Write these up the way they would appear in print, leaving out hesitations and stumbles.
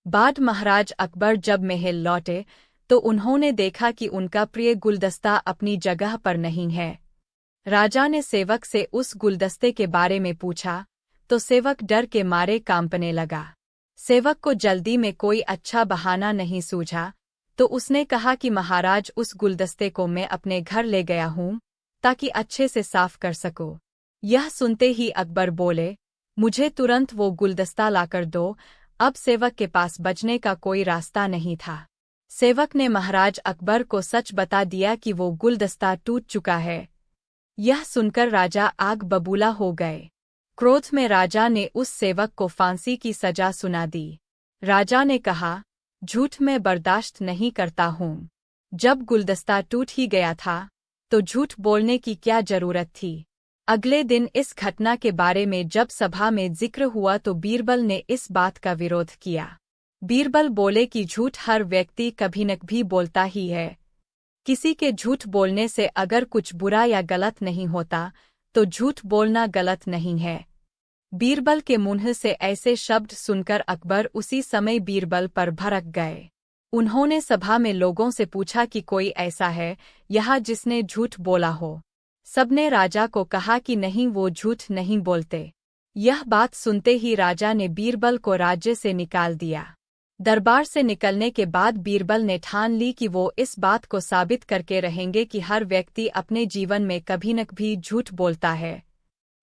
बाद महाराज अकबर जब महल लौटे तो उन्होंने देखा कि उनका प्रिय गुलदस्ता अपनी जगह पर नहीं है। राजा ने सेवक से उस गुलदस्ते के बारे में पूछा तो सेवक डर के मारे कांपने लगा। सेवक को जल्दी में कोई अच्छा बहाना नहीं सूझा तो उसने कहा कि महाराज, उस गुलदस्ते को मैं अपने घर ले गया हूँ ताकि अच्छे से साफ कर सको। यह सुनते ही अकबर बोले, मुझे तुरंत वो गुलदस्ता लाकर दो। अब सेवक के पास बचने का कोई रास्ता नहीं था। सेवक ने महाराज अकबर को सच बता दिया कि वो गुलदस्ता टूट चुका है। यह सुनकर राजा आग बबूला हो गए। क्रोध में राजा ने उस सेवक को फांसी की सजा सुना दी। राजा ने कहा, झूठ मैं बर्दाश्त नहीं करता हूँ। जब गुलदस्ता टूट ही गया था तो झूठ बोलने की क्या जरूरत थी। अगले दिन इस घटना के बारे में जब सभा में जिक्र हुआ तो बीरबल ने इस बात का विरोध किया। बीरबल बोले कि झूठ हर व्यक्ति कभी न कभी बोलता ही है। किसी के झूठ बोलने से अगर कुछ बुरा या गलत नहीं होता तो झूठ बोलना गलत नहीं है। बीरबल के मुंह से ऐसे शब्द सुनकर अकबर उसी समय बीरबल पर भड़क गए। उन्होंने सभा में लोगों से पूछा कि कोई ऐसा है यहाँ जिसने झूठ बोला हो। सबने राजा को कहा कि नहीं, वो झूठ नहीं बोलते। यह बात सुनते ही राजा ने बीरबल को राज्य से निकाल दिया। दरबार से निकलने के बाद बीरबल ने ठान ली कि वो इस बात को साबित करके रहेंगे कि हर व्यक्ति अपने जीवन में कभी न कभी झूठ बोलता है।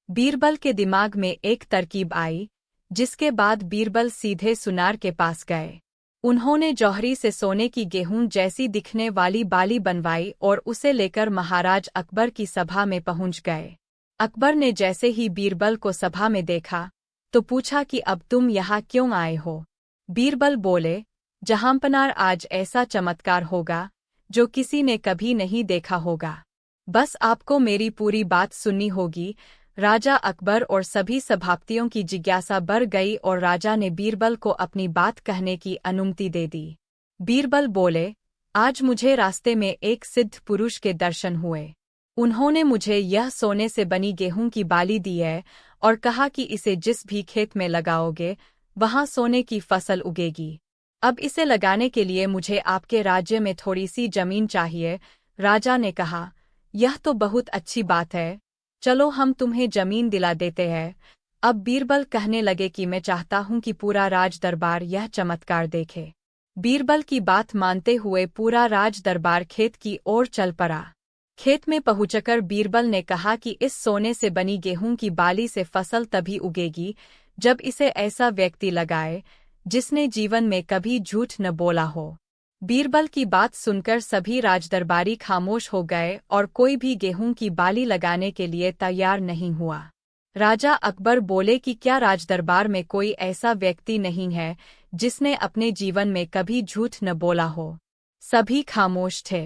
बीरबल के दिमाग में एक तरकीब आई, जिसके बाद बीरबल सीधे सुनार के पास गए। उन्होंने जौहरी से सोने की गेहूं जैसी दिखने वाली बाली बनवाई और उसे लेकर महाराज अकबर की सभा में पहुंच गए। अकबर ने जैसे ही बीरबल को सभा में देखा तो पूछा कि अब तुम यहाँ क्यों आए हो। बीरबल बोले, जहांपनार, आज ऐसा चमत्कार होगा जो किसी ने कभी नहीं देखा होगा। बस आपको मेरी पूरी बात सुननी होगी। राजा अकबर और सभी सभापतियों की जिज्ञासा बढ़ गई और राजा ने बीरबल को अपनी बात कहने की अनुमति दे दी। बीरबल बोले, आज मुझे रास्ते में एक सिद्ध पुरुष के दर्शन हुए। उन्होंने मुझे यह सोने से बनी गेहूं की बाली दी है और कहा कि इसे जिस भी खेत में लगाओगे वहां सोने की फसल उगेगी। अब इसे लगाने के लिए मुझे आपके राज्य में थोड़ी सी जमीन चाहिए। राजा ने कहा, यह तो बहुत अच्छी बात है, चलो हम तुम्हें जमीन दिला देते हैं। अब बीरबल कहने लगे कि मैं चाहता हूं कि पूरा राज दरबार यह चमत्कार देखे। बीरबल की बात मानते हुए पूरा राज दरबार खेत की ओर चल पड़ा। खेत में पहुंचकर बीरबल ने कहा कि इस सोने से बनी गेहूं की बाली से फसल तभी उगेगी जब इसे ऐसा व्यक्ति लगाए जिसने जीवन में कभी झूठ न बोला हो। बीरबल की बात सुनकर सभी राजदरबारी खामोश हो गए और कोई भी गेहूं की बाली लगाने के लिए तैयार नहीं हुआ। राजा अकबर बोले कि क्या राजदरबार में कोई ऐसा व्यक्ति नहीं है जिसने अपने जीवन में कभी झूठ न बोला हो। सभी खामोश थे।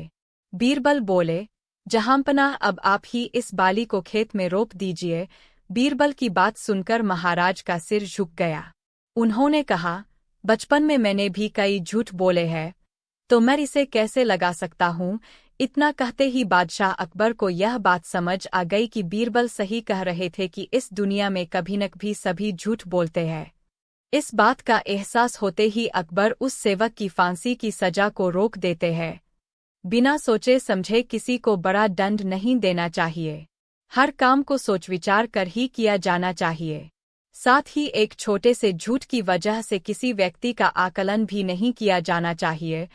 बीरबल बोले, जहांपनाह, अब आप ही इस बाली को खेत में रोप दीजिए। बीरबल की बात सुनकर महाराज का सिर झुक गया। उन्होंने कहा, बचपन में मैंने भी कई झूठ बोले हैं, तो मैं इसे कैसे लगा सकता हूँ। इतना कहते ही बादशाह अकबर को यह बात समझ आ गई कि बीरबल सही कह रहे थे कि इस दुनिया में कभी न कभी सभी झूठ बोलते हैं। इस बात का एहसास होते ही अकबर उस सेवक की फांसी की सजा को रोक देते हैं। बिना सोचे समझे किसी को बड़ा दंड नहीं देना चाहिए। हर काम को सोच विचार कर ही किया जाना चाहिए। साथ ही एक छोटे से झूठ की वजह से किसी व्यक्ति का आकलन भी नहीं किया जाना चाहिए,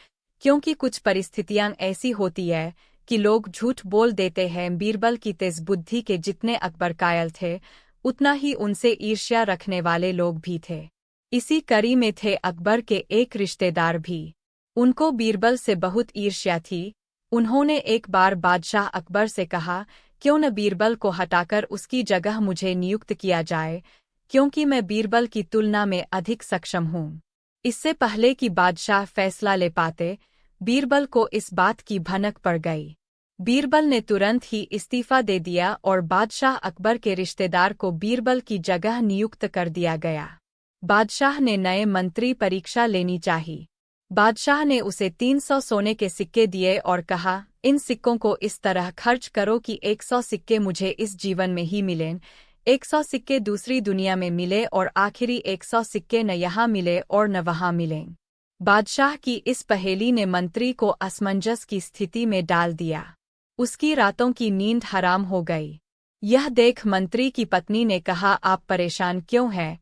क्योंकि कुछ परिस्थितियां ऐसी होती है कि लोग झूठ बोल देते हैं। बीरबल की तेज बुद्धि के जितने अकबर कायल थे, उतना ही उनसे ईर्ष्या रखने वाले लोग भी थे। इसी कड़ी में थे अकबर के एक रिश्तेदार भी। उनको बीरबल से बहुत ईर्ष्या थी। उन्होंने एक बार बादशाह अकबर से कहा, क्यों न बीरबल को हटाकर उसकी जगह मुझे नियुक्त किया जाए, क्योंकि मैं बीरबल की तुलना में अधिक सक्षम हूँ। इससे पहले कि बादशाह फैसला ले पाते, बीरबल को इस बात की भनक पड़ गई। बीरबल ने तुरंत ही इस्तीफा दे दिया और बादशाह अकबर के रिश्तेदार को बीरबल की जगह नियुक्त कर दिया गया। बादशाह ने नए मंत्री परीक्षा लेनी चाहिए। बादशाह ने उसे 300 सोने के सिक्के दिए और कहा, इन सिक्कों को इस तरह खर्च करो कि 100 सिक्के मुझे इस जीवन में ही मिलें। 100 सिक्के दूसरी दुनिया में मिले और आखिरी 100 सिक्के न यहाँ मिले और न वहाँ मिले। बादशाह की इस पहेली ने मंत्री को असमंजस की स्थिति में डाल दिया। उसकी रातों की नींद हराम हो गई। यह देख मंत्री की पत्नी ने कहा, आप परेशान क्यों हैं?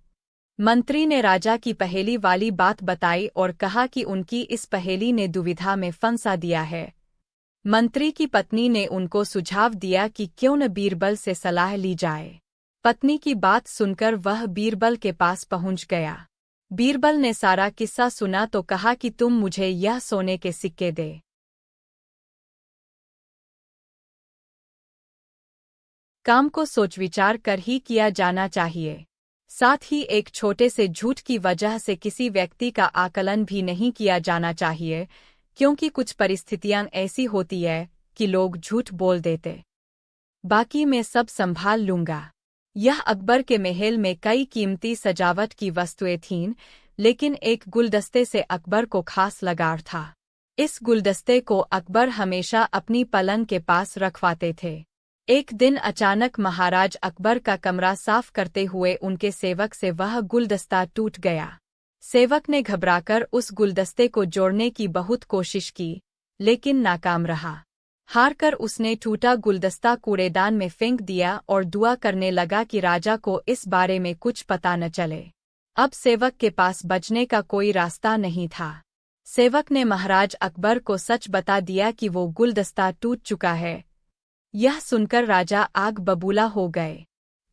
मंत्री ने राजा की पहेली वाली बात बताई और कहा कि उनकी इस पहेली ने दुविधा में फंसा दिया है। मंत्री की पत्नी ने उनको सुझाव दिया कि क्यों न बीरबल से सलाह ली जाए। पत्नी की बात सुनकर वह बीरबल के पास पहुंच गया। बीरबल ने सारा किस्सा सुना तो कहा कि तुम मुझे यह सोने के सिक्के दे। काम को सोच विचार कर ही किया जाना चाहिए। साथ ही एक छोटे से झूठ की वजह से किसी व्यक्ति का आकलन भी नहीं किया जाना चाहिए, क्योंकि कुछ परिस्थितियां ऐसी होती है कि लोग झूठ बोल देते। बाकी मैं सब संभाल लूंगा। यह अकबर के महल में कई कीमती सजावट की वस्तुएं थीं, लेकिन एक गुलदस्ते से अकबर को खास लगाव था। इस गुलदस्ते को अकबर हमेशा अपनी पलंग के पास रखवाते थे। एक दिन अचानक महाराज अकबर का कमरा साफ करते हुए उनके सेवक से वह गुलदस्ता टूट गया। सेवक ने घबराकर उस गुलदस्ते को जोड़ने की बहुत कोशिश की, लेकिन नाकाम रहा। हारकर उसने टूटा गुलदस्ता कूड़ेदान में फेंक दिया और दुआ करने लगा कि राजा को इस बारे में कुछ पता न चले। अब सेवक के पास बचने का कोई रास्ता नहीं था। सेवक ने महाराज अकबर को सच बता दिया कि वो गुलदस्ता टूट चुका है। यह सुनकर राजा आग बबूला हो गए।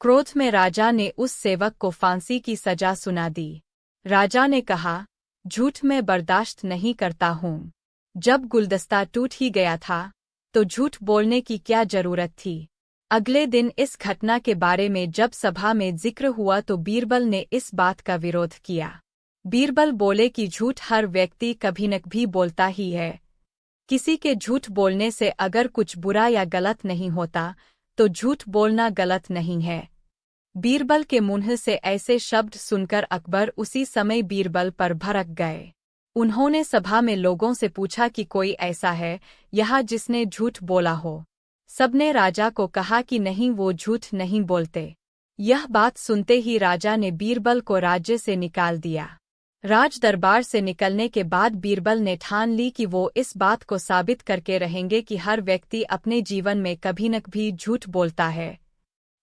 क्रोध में राजा ने उस सेवक को फांसी की सजा सुना दी। राजा ने कहा, झूठ मैं बर्दाश्त नहीं करता हूँ। जब गुलदस्ता टूट ही गया था तो झूठ बोलने की क्या जरूरत थी। अगले दिन इस घटना के बारे में जब सभा में जिक्र हुआ तो बीरबल ने इस बात का विरोध किया। बीरबल बोले कि झूठ हर व्यक्ति कभी न कभी बोलता ही है। किसी के झूठ बोलने से अगर कुछ बुरा या गलत नहीं होता तो झूठ बोलना गलत नहीं है। बीरबल के मुंह से ऐसे शब्द सुनकर अकबर उसी समय बीरबल पर भड़क गए। उन्होंने सभा में लोगों से पूछा कि कोई ऐसा है यहाँ जिसने झूठ बोला हो। सबने राजा को कहा कि नहीं, वो झूठ नहीं बोलते। यह बात सुनते ही राजा ने बीरबल को राज्य से निकाल दिया। राज दरबार से निकलने के बाद बीरबल ने ठान ली कि वो इस बात को साबित करके रहेंगे कि हर व्यक्ति अपने जीवन में कभी न कभी झूठ बोलता है।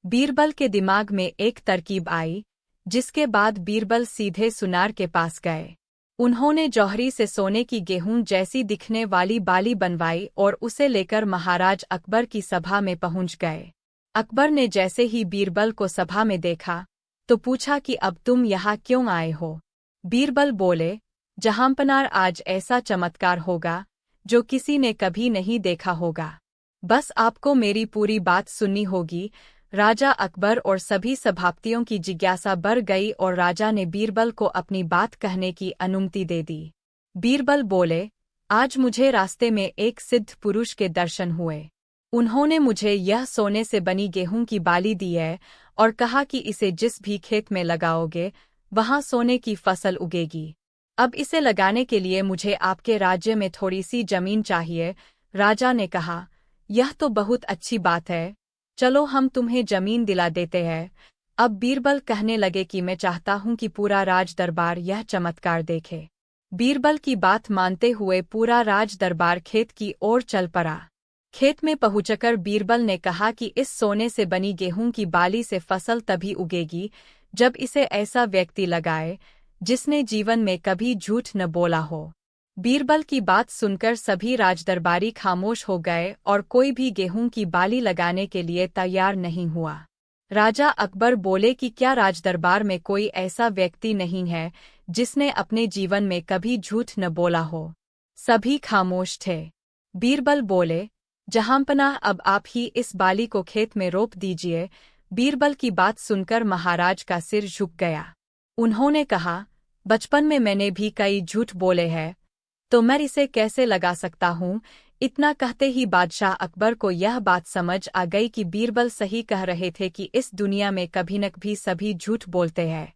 बीरबल के दिमाग में एक तरकीब आई, जिसके बाद बीरबल सीधे सुनार के पास गए। उन्होंने जौहरी से सोने की गेहूं जैसी दिखने वाली बाली बनवाई और उसे लेकर महाराज अकबर की सभा में पहुंच गए। अकबर ने जैसे ही बीरबल को सभा में देखा तो पूछा कि अब तुम यहाँ क्यों आए हो। बीरबल बोले, जहांपनार, आज ऐसा चमत्कार होगा जो किसी ने कभी नहीं देखा होगा। बस आपको मेरी पूरी बात सुननी होगी। राजा अकबर और सभी सभापतियों की जिज्ञासा बढ़ गई और राजा ने बीरबल को अपनी बात कहने की अनुमति दे दी। बीरबल बोले, आज मुझे रास्ते में एक सिद्ध पुरुष के दर्शन हुए। उन्होंने मुझे यह सोने से बनी गेहूं की बाली दी है और कहा कि इसे जिस भी खेत में लगाओगे वहां सोने की फसल उगेगी। अब इसे लगाने के लिए मुझे आपके राज्य में थोड़ी सी जमीन चाहिए। राजा ने कहा, यह तो बहुत अच्छी बात है, चलो हम तुम्हें जमीन दिला देते हैं। अब बीरबल कहने लगे कि मैं चाहता हूं कि पूरा राज दरबार यह चमत्कार देखे। बीरबल की बात मानते हुए पूरा राज दरबार खेत की ओर चल पड़ा। खेत में पहुंचकर बीरबल ने कहा कि इस सोने से बनी गेहूं की बाली से फसल तभी उगेगी जब इसे ऐसा व्यक्ति लगाए जिसने जीवन में कभी झूठ न बोला हो। बीरबल की बात सुनकर सभी राजदरबारी खामोश हो गए और कोई भी गेहूं की बाली लगाने के लिए तैयार नहीं हुआ। राजा अकबर बोले कि क्या राजदरबार में कोई ऐसा व्यक्ति नहीं है जिसने अपने जीवन में कभी झूठ न बोला हो। सभी खामोश थे। बीरबल बोले, जहांपनाह, अब आप ही इस बाली को खेत में रोप दीजिए। बीरबल की बात सुनकर महाराज का सिर झुक गया। उन्होंने कहा, बचपन में मैंने भी कई झूठ बोले हैं, तो मैं इसे कैसे लगा सकता हूँ। इतना कहते ही बादशाह अकबर को यह बात समझ आ गई कि बीरबल सही कह रहे थे कि इस दुनिया में कभी न कभी सभी झूठ बोलते हैं।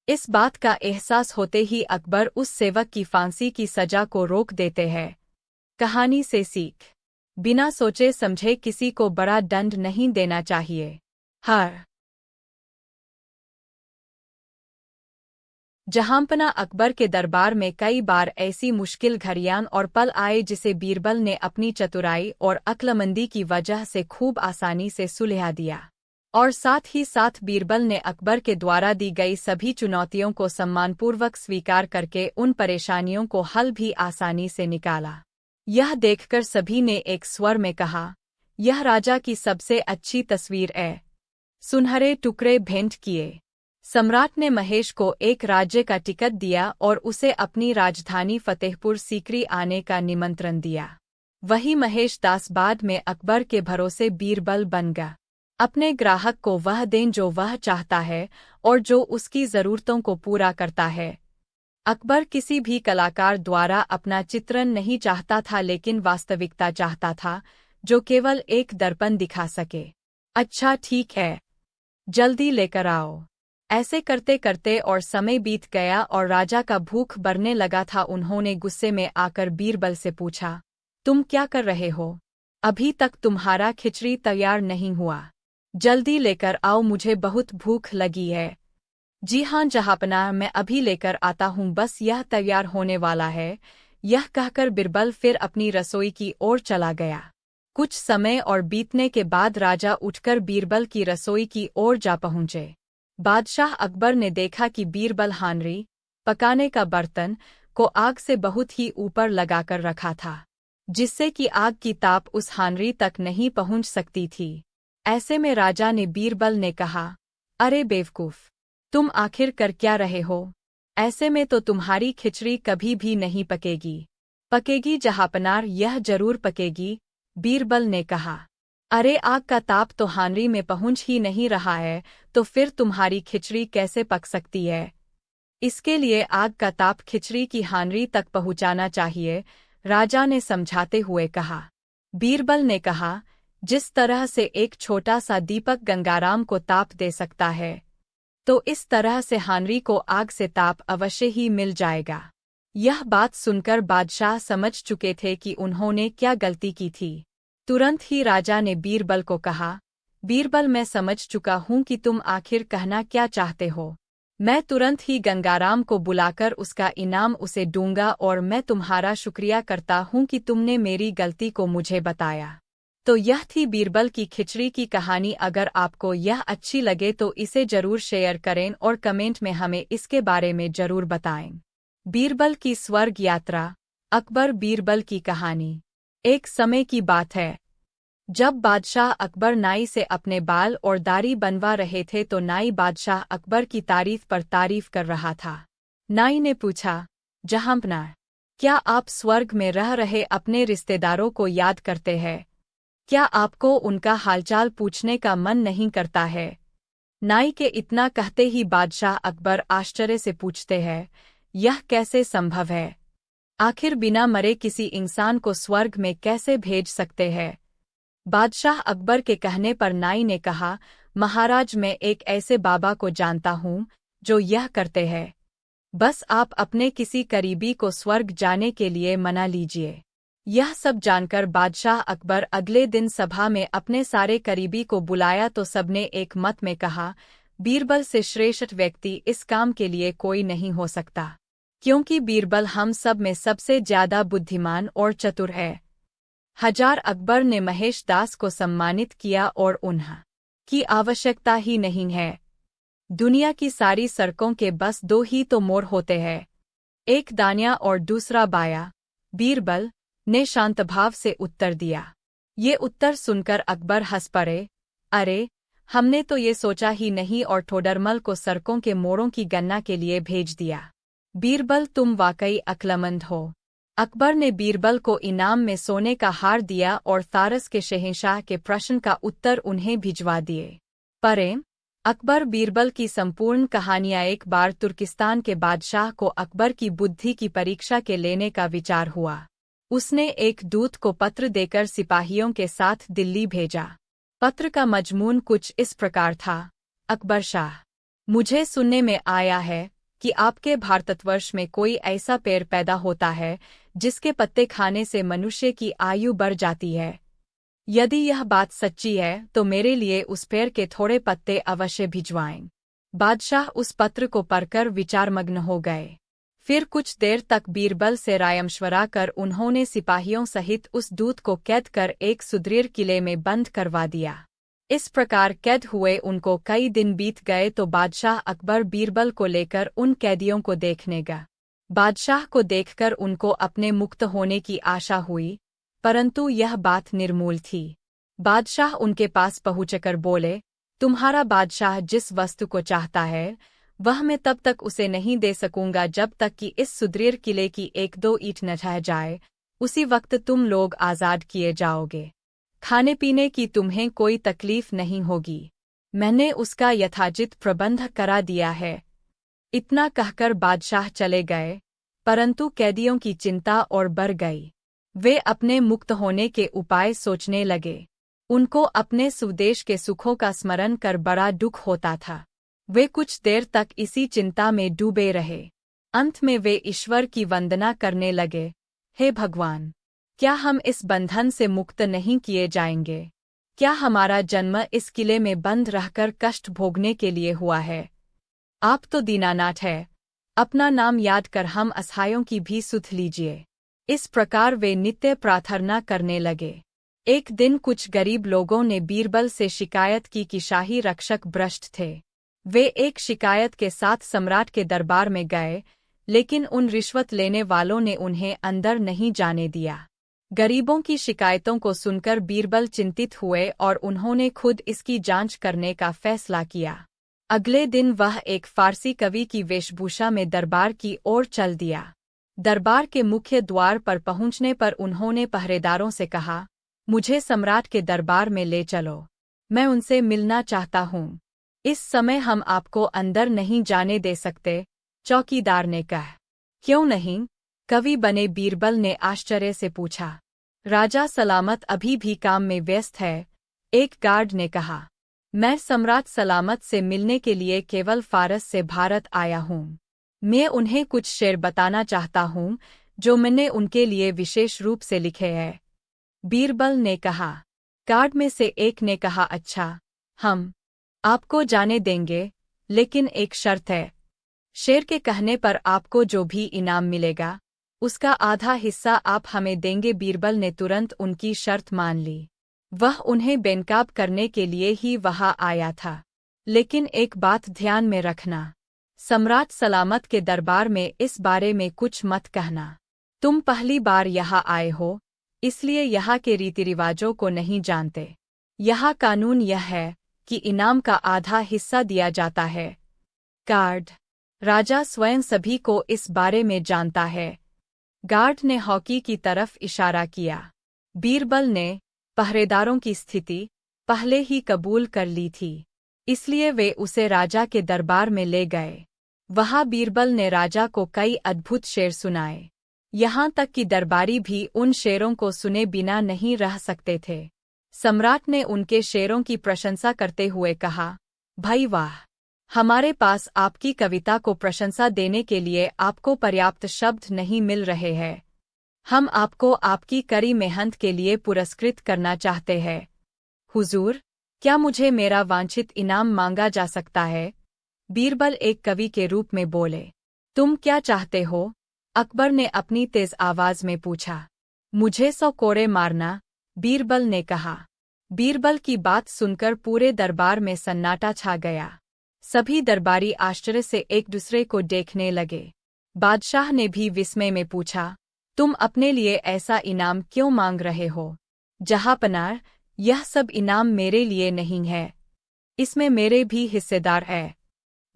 इस बात का एहसास होते ही अकबर उस सेवक की फांसी की सजा को रोक देते हैं। कहानी से सीख, बिना सोचे समझे किसी को बड़ा दंड नहीं देना चाहिए। हर जहांपना अकबर के दरबार में कई बार ऐसी मुश्किल घड़ियां और पल आए जिसे बीरबल ने अपनी चतुराई और अक्लमंदी की वजह से खूब आसानी से सुलझा दिया। और साथ ही साथ बीरबल ने अकबर के द्वारा दी गई सभी चुनौतियों को सम्मानपूर्वक स्वीकार करके उन परेशानियों को हल भी आसानी से निकाला। यह देखकर सभी ने एक स्वर में कहा, यह राजा की सबसे अच्छी तस्वीर है। सुनहरे टुकड़े भेंट किए। सम्राट ने महेश को एक राज्य का टिकट दिया और उसे अपनी राजधानी फतेहपुर सीकरी आने का निमंत्रण दिया। वही महेश दास बाद में अकबर के भरोसे बीरबल बन गया। अपने ग्राहक को वह दें जो वह चाहता है और जो उसकी ज़रूरतों को पूरा करता है। अकबर किसी भी कलाकार द्वारा अपना चित्रण नहीं चाहता था, लेकिन वास्तविकता चाहता था जो केवल एक दर्पण दिखा सके। अच्छा ठीक है, जल्दी लेकर आओ। ऐसे करते करते और समय बीत गया और राजा का भूख बढ़ने लगा था। उन्होंने गुस्से में आकर बीरबल से पूछा, तुम क्या कर रहे हो? अभी तक तुम्हारा खिचड़ी तैयार नहीं हुआ। जल्दी लेकर आओ, मुझे बहुत भूख लगी है। जी हाँ जहांपनाह, मैं अभी लेकर आता हूँ, बस यह तैयार होने वाला है। यह कहकर बीरबल फिर अपनी रसोई की ओर चला गया। कुछ समय और बीतने के बाद राजा उठकर बीरबल की रसोई की ओर जा पहुँचे। बादशाह अकबर ने देखा कि बीरबल हांडी, पकाने का बर्तन, को आग से बहुत ही ऊपर लगाकर रखा था, जिससे कि आग की ताप उस हांडी तक नहीं पहुँच सकती थी। ऐसे में राजा ने बीरबल ने कहा, अरे बेवकूफ़, तुम आखिर कर क्या रहे हो? ऐसे में तो तुम्हारी खिचड़ी कभी भी नहीं पकेगी। पकेगी जहांपनाह, यह जरूर पकेगी, बीरबल ने कहा। अरे आग का ताप तो हांडी में पहुँच ही नहीं रहा है, तो फिर तुम्हारी खिचड़ी कैसे पक सकती है? इसके लिए आग का ताप खिचड़ी की हांडी तक पहुँचाना चाहिए, राजा ने समझाते हुए कहा। बीरबल ने कहा, जिस तरह से एक छोटा सा दीपक गंगाराम को ताप दे सकता है, तो इस तरह से हांडी को आग से ताप अवश्य ही मिल जाएगा। यह बात सुनकर बादशाह समझ चुके थे कि उन्होंने क्या गलती की थी। तुरंत ही राजा ने बीरबल को कहा, बीरबल, मैं समझ चुका हूँ कि तुम आखिर कहना क्या चाहते हो। मैं तुरंत ही गंगाराम को बुलाकर उसका इनाम उसे दूंगा और मैं तुम्हारा शुक्रिया करता हूँ कि तुमने मेरी गलती को मुझे बताया। तो यह थी बीरबल की खिचड़ी की कहानी। अगर आपको यह अच्छी लगे तो इसे जरूर शेयर करें और कमेंट में हमें इसके बारे में जरूर बताएं। बीरबल की स्वर्ग यात्रा। अकबर बीरबल की कहानी। एक समय की बात है, जब बादशाह अकबर नाई से अपने बाल और दाढ़ी बनवा रहे थे तो नाई बादशाह अकबर की तारीफ पर तारीफ कर रहा था। नाई ने पूछा, जहांपनाह, क्या आप स्वर्ग में रह रहे अपने रिश्तेदारों को याद करते हैं? क्या आपको उनका हालचाल पूछने का मन नहीं करता है? नाई के इतना कहते ही बादशाह अकबर आश्चर्य से पूछते हैं, यह कैसे संभव है? आखिर बिना मरे किसी इंसान को स्वर्ग में कैसे भेज सकते हैं? बादशाह अकबर के कहने पर नाई ने कहा, महाराज, मैं एक ऐसे बाबा को जानता हूँ जो यह करते हैं। बस आप अपने किसी करीबी को स्वर्ग जाने के लिए मना लीजिए। यह सब जानकर बादशाह अकबर अगले दिन सभा में अपने सारे करीबी को बुलाया तो सबने एक मत में कहा, बीरबल से श्रेष्ठ व्यक्ति इस काम के लिए कोई नहीं हो सकता, क्योंकि बीरबल हम सब में सबसे ज्यादा बुद्धिमान और चतुर है। हजार अकबर ने महेश दास को सम्मानित किया और उन्हें की आवश्यकता ही नहीं है। दुनिया की सारी सड़कों के बस दो ही तो मोड़ होते हैं, एक दायां और दूसरा बायां। बीरबल ने शांतभाव से उत्तर दिया। ये उत्तर सुनकर अकबर हंस पड़े। अरे, हमने तो ये सोचा ही नहीं और ठोडरमल को सड़कों के मोड़ों की गणना के लिए भेज दिया। बीरबल, तुम वाकई अक्लमंद हो। अकबर ने बीरबल को इनाम में सोने का हार दिया और फारस के शहंशाह के प्रश्न का उत्तर उन्हें भिजवा दिए। प्रेम। अकबर बीरबल की संपूर्ण कहानियां। एक बार तुर्किस्तान के बादशाह को अकबर की बुद्धि की परीक्षा के लेने का विचार हुआ। उसने एक दूत को पत्र देकर सिपाहियों के साथ दिल्ली भेजा। पत्र का मजमून कुछ इस प्रकार था, अकबर शाह, मुझे सुनने में आया है कि आपके भारतवर्ष में कोई ऐसा पेड़ पैदा होता है जिसके पत्ते खाने से मनुष्य की आयु बढ़ जाती है। यदि यह बात सच्ची है तो मेरे लिए उस पेड़ के थोड़े पत्ते अवश्य भिजवाएं। बादशाह उस पत्र को पढ़कर विचारमग्न हो गए। फिर कुछ देर तक बीरबल से रायमशवरा कर उन्होंने सिपाहियों सहित उस दूत को कैद कर एक सुदृढ़ किले में बंद करवा दिया। इस प्रकार कैद हुए उनको कई दिन बीत गए तो बादशाह अकबर बीरबल को लेकर उन कैदियों को देखने गया। बादशाह को देखकर उनको अपने मुक्त होने की आशा हुई, परंतु यह बात निर्मूल थी। बादशाह उनके पास पहुंचकर बोले, तुम्हारा बादशाह जिस वस्तु को चाहता है वह मैं तब तक उसे नहीं दे सकूंगा जब तक कि इस सुदृढ़ किले की एक दो ईंट न ढह जाए। उसी वक्त तुम लोग आज़ाद किए जाओगे। खाने पीने की तुम्हें कोई तकलीफ नहीं होगी। मैंने उसका यथाचित प्रबंध करा दिया है। इतना कहकर बादशाह चले गए, परंतु कैदियों की चिंता और बढ़ गई। वे अपने मुक्त होने के उपाय सोचने लगे। उनको अपने स्वदेश के सुखों का स्मरण कर बड़ा दुख होता था। वे कुछ देर तक इसी चिंता में डूबे रहे। अंत में वे ईश्वर की वंदना करने लगे, हे भगवान, क्या हम इस बंधन से मुक्त नहीं किए जाएंगे? क्या हमारा जन्म इस किले में बंद रहकर कष्ट भोगने के लिए हुआ है? आप तो दीनानाथ है, अपना नाम याद कर हम असहायों की भी सुध लीजिए। इस प्रकार वे नित्य प्रार्थना करने लगे। एक दिन कुछ गरीब लोगों ने बीरबल से शिकायत की कि शाही रक्षक भ्रष्ट थे। वे एक शिकायत के साथ सम्राट के दरबार में गए, लेकिन उन रिश्वत लेने वालों ने उन्हें अंदर नहीं जाने दिया। गरीबों की शिकायतों को सुनकर बीरबल चिंतित हुए और उन्होंने खुद इसकी जांच करने का फैसला किया। अगले दिन वह एक फारसी कवि की वेशभूषा में दरबार की ओर चल दिया। दरबार के मुख्य द्वार पर पहुंचने पर उन्होंने पहरेदारों से कहा, मुझे सम्राट के दरबार में ले चलो, मैं उनसे मिलना चाहता हूँ। इस समय हम आपको अंदर नहीं जाने दे सकते, चौकीदार ने कहा। क्यों नहीं? कवि बने बीरबल ने आश्चर्य से पूछा। राजा सलामत अभी भी काम में व्यस्त है, एक गार्ड ने कहा। मैं सम्राट सलामत से मिलने के लिए केवल फारस से भारत आया हूँ। मैं उन्हें कुछ शेर बताना चाहता हूँ जो मैंने उनके लिए विशेष रूप से लिखे हैं। बीरबल ने कहा। गार्ड में से एक ने कहा, अच्छा, हम आपको जाने देंगे, लेकिन एक शर्त है। शेर के कहने पर आपको जो भी इनाम मिलेगा उसका आधा हिस्सा आप हमें देंगे। बीरबल ने तुरंत उनकी शर्त मान ली। वह उन्हें बेनकाब करने के लिए ही वहां आया था। लेकिन एक बात ध्यान में रखना, सम्राट सलामत के दरबार में इस बारे में कुछ मत कहना। तुम पहली बार यहाँ आए हो, इसलिए यहाँ के रीति रिवाजों को नहीं जानते। यहाँ कानून यह है कि इनाम का आधा हिस्सा दिया जाता है। गार्ड, राजा स्वयं सभी को इस बारे में जानता है। गार्ड ने हॉकी की तरफ इशारा किया। बीरबल ने पहरेदारों की स्थिति पहले ही कबूल कर ली थी, इसलिए वे उसे राजा के दरबार में ले गए। वहां बीरबल ने राजा को कई अद्भुत शेर सुनाए। यहाँ तक कि दरबारी भी उन शेरों को सुने बिना नहीं रह सकते थे। सम्राट ने उनके शेरों की प्रशंसा करते हुए कहा, भाई वाह, हमारे पास आपकी कविता को प्रशंसा देने के लिए आपको पर्याप्त शब्द नहीं मिल रहे हैं। हम आपको आपकी कड़ी मेहनत के लिए पुरस्कृत करना चाहते हैं। हुजूर, क्या मुझे मेरा वांछित इनाम मांगा जा सकता है? बीरबल एक कवि के रूप में बोले। तुम क्या चाहते हो? अकबर ने अपनी तेज आवाज में पूछा। मुझे 100 कोड़े मारना, बीरबल ने कहा। बीरबल की बात सुनकर पूरे दरबार में सन्नाटा छा गया। सभी दरबारी आश्चर्य से एक दूसरे को देखने लगे। बादशाह ने भी विस्मय में पूछा, तुम अपने लिए ऐसा इनाम क्यों मांग रहे हो? जहांपनाह, यह सब इनाम मेरे लिए नहीं है, इसमें मेरे भी हिस्सेदार है।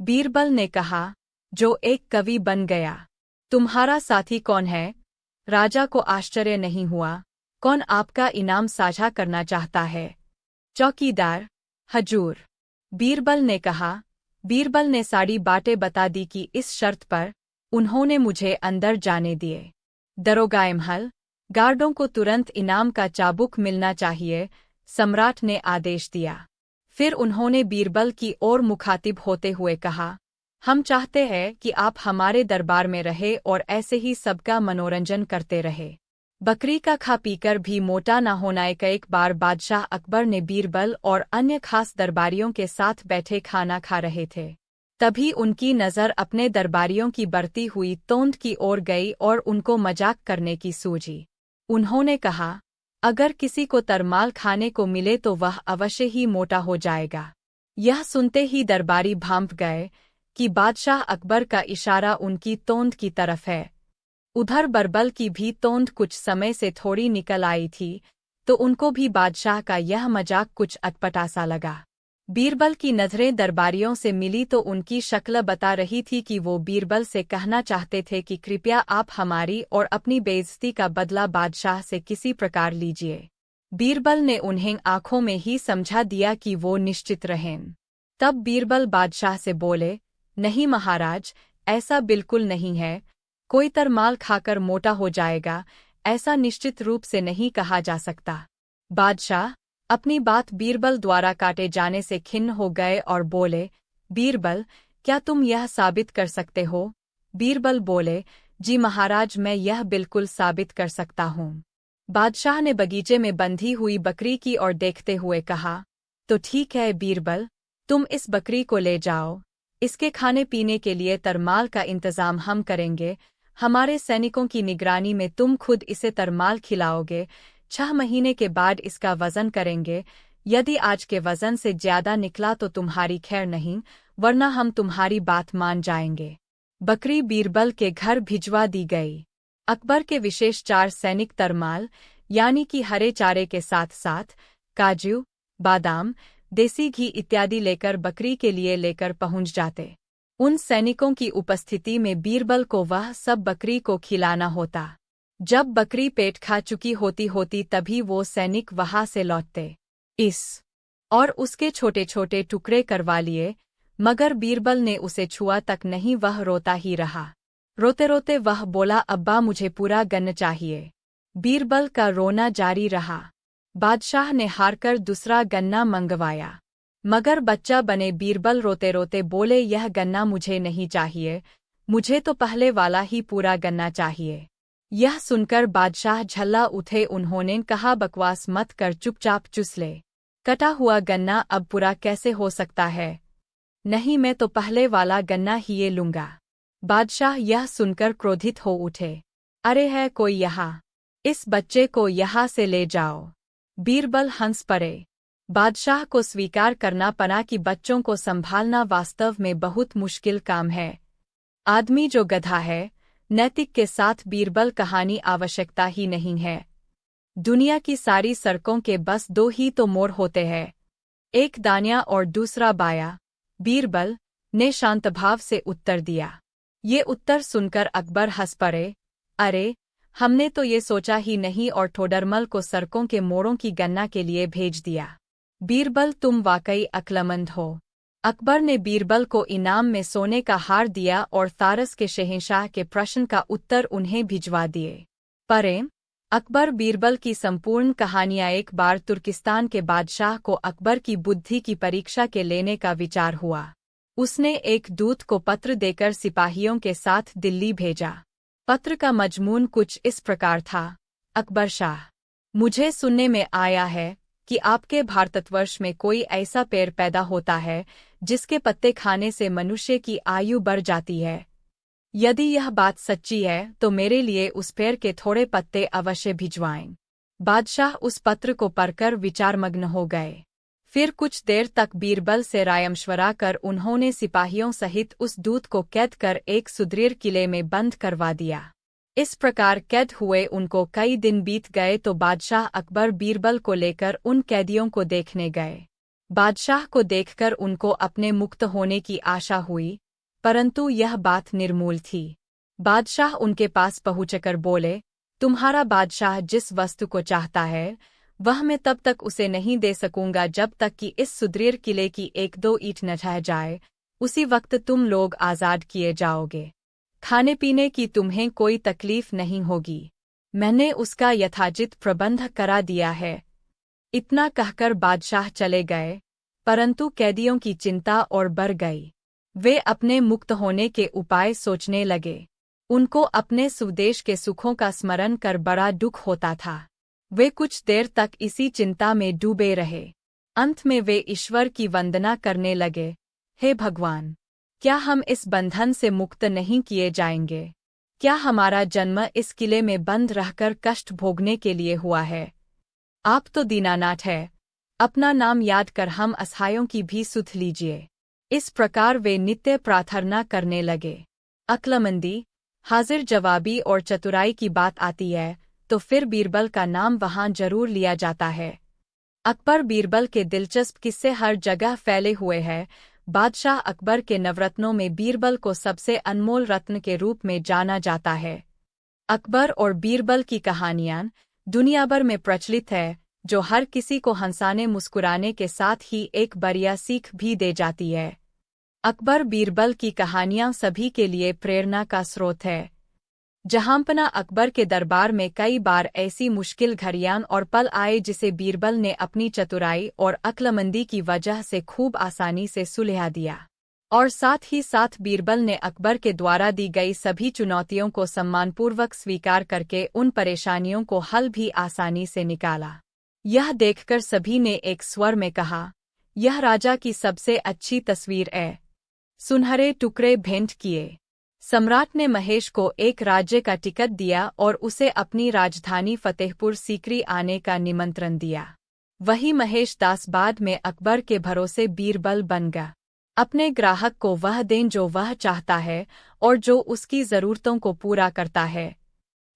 बीरबल ने कहा, जो एक कवि बन गया। तुम्हारा साथी कौन है? राजा को आश्चर्य नहीं हुआ। कौन आपका इनाम साझा करना चाहता है? चौकीदार, हजूर, बीरबल ने कहा। बीरबल ने सारी बातें बता दी कि इस शर्त पर उन्होंने मुझे अंदर जाने दिए। दरोगाए-महल, गार्डों को तुरंत इनाम का चाबुक मिलना चाहिए, सम्राट ने आदेश दिया। फिर उन्होंने बीरबल की ओर मुखातिब होते हुए कहा, हम चाहते हैं कि आप हमारे दरबार में रहे और ऐसे ही सबका मनोरंजन करते रहे। बकरी का खा पीकर भी मोटा न होना। एक बार बादशाह अकबर ने बीरबल और अन्य खास दरबारियों के साथ बैठे खाना खा रहे थे। तभी उनकी नज़र अपने दरबारियों की बढ़ती हुई तोंद की ओर गई और उनको मजाक करने की सूझी। उन्होंने कहा, अगर किसी को तरमाल खाने को मिले तो वह अवश्य ही मोटा हो जाएगा। यह सुनते ही दरबारी भांप गए कि बादशाह अकबर का इशारा उनकी तोंद की तरफ है। उधर बरबल की भी तोंद कुछ समय से थोड़ी निकल आई थी, तो उनको भी बादशाह का यह मजाक कुछ अटपटा सा लगा। बीरबल की नज़रें दरबारियों से मिली तो उनकी शक्ल बता रही थी कि वो बीरबल से कहना चाहते थे कि कृपया आप हमारी और अपनी बेइज्जती का बदला बादशाह से किसी प्रकार लीजिए। बीरबल ने उन्हें आंखों में ही समझा दिया कि वो निश्चित रहें। तब बीरबल बादशाह से बोले, नहीं महाराज, ऐसा बिल्कुल नहीं है। कोई तरमाल खाकर मोटा हो जाएगा, ऐसा निश्चित रूप से नहीं कहा जा सकता। बादशाह अपनी बात बीरबल द्वारा काटे जाने से खिन्न हो गए और बोले, बीरबल, क्या तुम यह साबित कर सकते हो? बीरबल बोले, जी महाराज, मैं यह बिल्कुल साबित कर सकता हूँ। बादशाह ने बगीचे में बंधी हुई बकरी की ओर देखते हुए कहा, तो ठीक है बीरबल, तुम इस बकरी को ले जाओ। इसके खाने पीने के लिए तरमाल का इंतजाम हम करेंगे। हमारे सैनिकों की निगरानी में तुम खुद इसे तरमाल खिलाओगे। 6 महीने के बाद इसका वजन करेंगे। यदि आज के वजन से ज्यादा निकला तो तुम्हारी खैर नहीं, वरना हम तुम्हारी बात मान जाएंगे। बकरी बीरबल के घर भिजवा दी गई। अकबर के विशेष 4 सैनिक तरमाल यानी कि हरे चारे के साथ साथ काजू, बादाम, देसी घी इत्यादि लेकर बकरी के लिए लेकर पहुंच जाते। उन सैनिकों की उपस्थिति में बीरबल को वह सब बकरी को खिलाना होता। जब बकरी पेट खा चुकी होती तभी वो सैनिक वहां से लौटते। इस और उसके छोटे छोटे टुकड़े करवा लिए, मगर बीरबल ने उसे छुआ तक नहीं, वह रोता ही रहा। रोते रोते वह बोला, अब्बा मुझे पूरा गन्न चाहिए। बीरबल का रोना जारी रहा। बादशाह ने हारकर दूसरा गन्ना मंगवाया, मगर बच्चा बने बीरबल रोते रोते बोले, यह गन्ना मुझे नहीं चाहिए, मुझे तो पहले वाला ही पूरा गन्ना चाहिए। यह सुनकर बादशाह झल्ला उठे। उन्होंने कहा, बकवास मत कर, चुपचाप चूस ले। कटा हुआ गन्ना अब पूरा कैसे हो सकता है? नहीं, मैं तो पहले वाला गन्ना ही ये लूंगा। बादशाह यह सुनकर क्रोधित हो उठे। अरे है कोई यहाँ? इस बच्चे को यहाँ से ले जाओ। बीरबल हंस पड़े। बादशाह को स्वीकार करना पड़ा कि बच्चों को संभालना वास्तव में बहुत मुश्किल काम है। आदमी जो गधा है, नैतिक के साथ बीरबल कहानी आवश्यकता ही नहीं है। दुनिया की सारी सड़कों के बस 2 ही तो मोड़ होते हैं, एक दानिया और दूसरा बाया। बीरबल ने शांत भाव से उत्तर दिया। ये उत्तर सुनकर अकबर हंस पड़े। अरे, हमने तो ये सोचा ही नहीं और ठोडरमल को सड़कों के मोड़ों की गणना के लिए भेज दिया। बीरबल, तुम वाकई अक्लमंद हो। अकबर ने बीरबल को इनाम में सोने का हार दिया और फारस के शहंशाह के प्रश्न का उत्तर उन्हें भिजवा दिए। परेम अकबर बीरबल की संपूर्ण कहानियां। एक बार तुर्किस्तान के बादशाह को अकबर की बुद्धि की परीक्षा के लेने का विचार हुआ। उसने एक दूत को पत्र देकर सिपाहियों के साथ दिल्ली भेजा। पत्र का मजमून कुछ इस प्रकार था, अकबर शाह, मुझे सुनने में आया है कि आपके भारतवर्ष में कोई ऐसा पेड़ पैदा होता है जिसके पत्ते खाने से मनुष्य की आयु बढ़ जाती है। यदि यह बात सच्ची है तो मेरे लिए उस पेड़ के थोड़े पत्ते अवश्य भिजवाएं। बादशाह उस पत्र को पढ़कर विचारमग्न हो गए। फिर कुछ देर तक बीरबल से रायमशवरा कर उन्होंने सिपाहियों सहित उस दूत को कैद कर एक सुदृढ़ किले में बंद करवा दिया। इस प्रकार कैद हुए उनको कई दिन बीत गए तो बादशाह अकबर बीरबल को लेकर उन कैदियों को देखने गए। बादशाह को देखकर उनको अपने मुक्त होने की आशा हुई, परंतु यह बात निर्मूल थी। बादशाह उनके पास पहुंचकर बोले, तुम्हारा बादशाह जिस वस्तु को चाहता है वह मैं तब तक उसे नहीं दे सकूंगा जब तक कि इस सुदृढ़ किले की 1-2 ईंट न ढह जाए। उसी वक्त तुम लोग आज़ाद किए जाओगे। खाने पीने की तुम्हें कोई तकलीफ नहीं होगी। मैंने उसका यथाचित प्रबंध करा दिया है। इतना कहकर बादशाह चले गए, परंतु कैदियों की चिंता और बढ़ गई। वे अपने मुक्त होने के उपाय सोचने लगे। उनको अपने स्वदेश के सुखों का स्मरण कर बड़ा दुख होता था। वे कुछ देर तक इसी चिंता में डूबे रहे। अंत में वे ईश्वर की वंदना करने लगे, हे भगवान, क्या हम इस बंधन से मुक्त नहीं किए जाएंगे? क्या हमारा जन्म इस किले में बंद रहकर कष्ट भोगने के लिए हुआ है? आप तो दीनानाथ है, अपना नाम याद कर हम असहायों की भी सुध लीजिए। इस प्रकार वे नित्य प्रार्थना करने लगे। अक्लमंदी, हाजिर जवाबी और चतुराई की बात आती है तो फिर बीरबल का नाम वहां जरूर लिया जाता है। अकबर बीरबल के दिलचस्प किस्से हर जगह फैले हुए हैं। बादशाह अकबर के नवरत्नों में बीरबल को सबसे अनमोल रत्न के रूप में जाना जाता है। अकबर और बीरबल की कहानियां दुनिया भर में प्रचलित है, जो हर किसी को हंसाने मुस्कुराने के साथ ही एक बढ़िया सीख भी दे जाती है। अकबर बीरबल की कहानियां सभी के लिए प्रेरणा का स्रोत है। जहांपना अकबर के दरबार में कई बार ऐसी मुश्किल घड़ियां और पल आए जिसे बीरबल ने अपनी चतुराई और अक्लमंदी की वजह से खूब आसानी से सुलझा दिया। और साथ ही साथ बीरबल ने अकबर के द्वारा दी गई सभी चुनौतियों को सम्मानपूर्वक स्वीकार करके उन परेशानियों को हल भी आसानी से निकाला। यह देखकर सभी ने एक स्वर में कहा, यह राजा की सबसे अच्छी तस्वीर है। सुनहरे टुकड़े भेंट किए। सम्राट ने महेश को एक राज्य का टिकट दिया और उसे अपनी राजधानी फतेहपुर सीकरी आने का निमंत्रण दिया। वही महेश दास बाद में अकबर के भरोसे बीरबल बन गया। अपने ग्राहक को वह दें जो वह चाहता है और जो उसकी ज़रूरतों को पूरा करता है।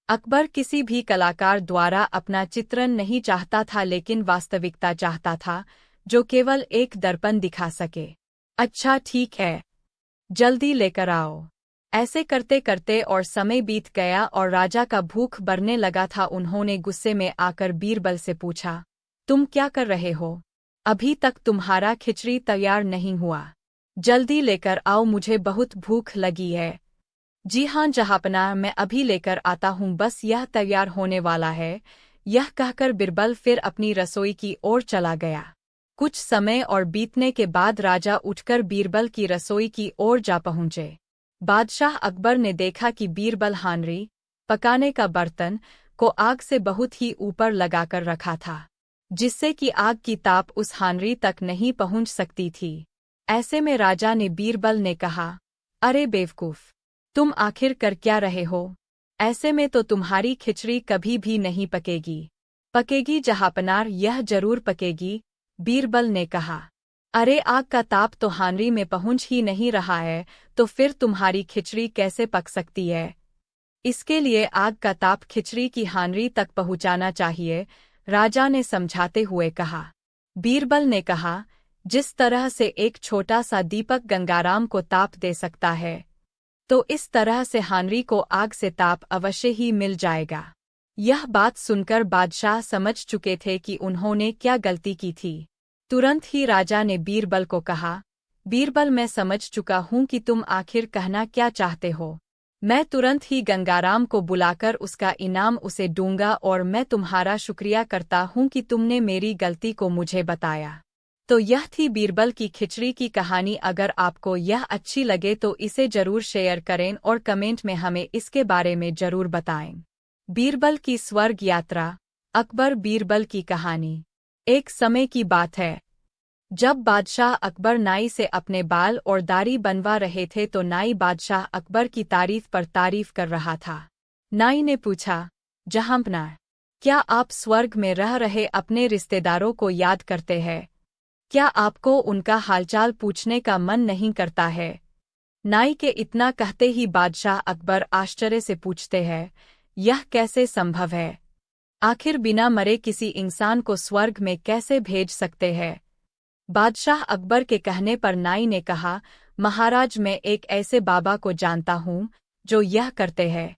अकबर किसी भी कलाकार द्वारा अपना चित्रण नहीं चाहता था, लेकिन वास्तविकता चाहता था, जो केवल एक दर्पण दिखा सके। अच्छा ठीक है, जल्दी लेकर आओ। ऐसे करते करते और समय बीत गया और राजा का भूख बढ़ने लगा था। उन्होंने गुस्से में आकर बीरबल से पूछा, तुम क्या कर रहे हो? अभी तक तुम्हारा खिचड़ी तैयार नहीं हुआ। जल्दी लेकर आओ, मुझे बहुत भूख लगी है। जी हाँ जहांपनाह, मैं अभी लेकर आता हूँ, बस यह तैयार होने वाला है। यह कहकर बीरबल फिर अपनी रसोई की ओर चला गया। कुछ समय और बीतने के बाद राजा उठकर बीरबल की रसोई की ओर जा पहुँचे। बादशाह अकबर ने देखा कि बीरबल हांडी, पकाने का बर्तन, को आग से बहुत ही ऊपर लगाकर रखा था, जिससे कि आग की ताप उस हांडी तक नहीं पहुंच सकती थी। ऐसे में राजा ने बीरबल ने कहा, अरे बेवकूफ, तुम आखिर कर क्या रहे हो? ऐसे में तो तुम्हारी खिचड़ी कभी भी नहीं पकेगी। पकेगी जहांपनाह, यह जरूर पकेगी, बीरबल ने कहा। अरे आग का ताप तो हांडी में पहुंच ही नहीं रहा है, तो फिर तुम्हारी खिचड़ी कैसे पक सकती है? इसके लिए आग का ताप खिचड़ी की हांडी तक पहुंचाना चाहिए, राजा ने समझाते हुए कहा। बीरबल ने कहा, जिस तरह से एक छोटा सा दीपक गंगाराम को ताप दे सकता है, तो इस तरह से हांडी को आग से ताप अवश्य ही मिल जाएगा। यह बात सुनकर बादशाह समझ चुके थे कि उन्होंने क्या गलती की थी। तुरंत ही राजा ने बीरबल को कहा, बीरबल, मैं समझ चुका हूँ कि तुम आखिर कहना क्या चाहते हो। मैं तुरंत ही गंगाराम को बुलाकर उसका इनाम उसे दूंगा, और मैं तुम्हारा शुक्रिया करता हूँ कि तुमने मेरी गलती को मुझे बताया। तो यह थी बीरबल की खिचड़ी की कहानी। अगर आपको यह अच्छी लगे तो इसे जरूर शेयर करें और कमेंट में हमें इसके बारे में जरूर बताएं। बीरबल की स्वर्ग यात्रा। अकबर बीरबल की कहानी। एक समय की बात है, जब बादशाह अकबर नाई से अपने बाल और दाढ़ी बनवा रहे थे तो नाई बादशाह अकबर की तारीफ पर तारीफ कर रहा था। नाई ने पूछा, जहांपनाह, क्या आप स्वर्ग में रह रहे अपने रिश्तेदारों को याद करते हैं? क्या आपको उनका हालचाल पूछने का मन नहीं करता है? नाई के इतना कहते ही बादशाह अकबर आश्चर्य से पूछते हैं, यह कैसे संभव है? आखिर बिना मरे किसी इंसान को स्वर्ग में कैसे भेज सकते हैं? बादशाह अकबर के कहने पर नाई ने कहा, महाराज, मैं एक ऐसे बाबा को जानता हूँ जो यह करते हैं।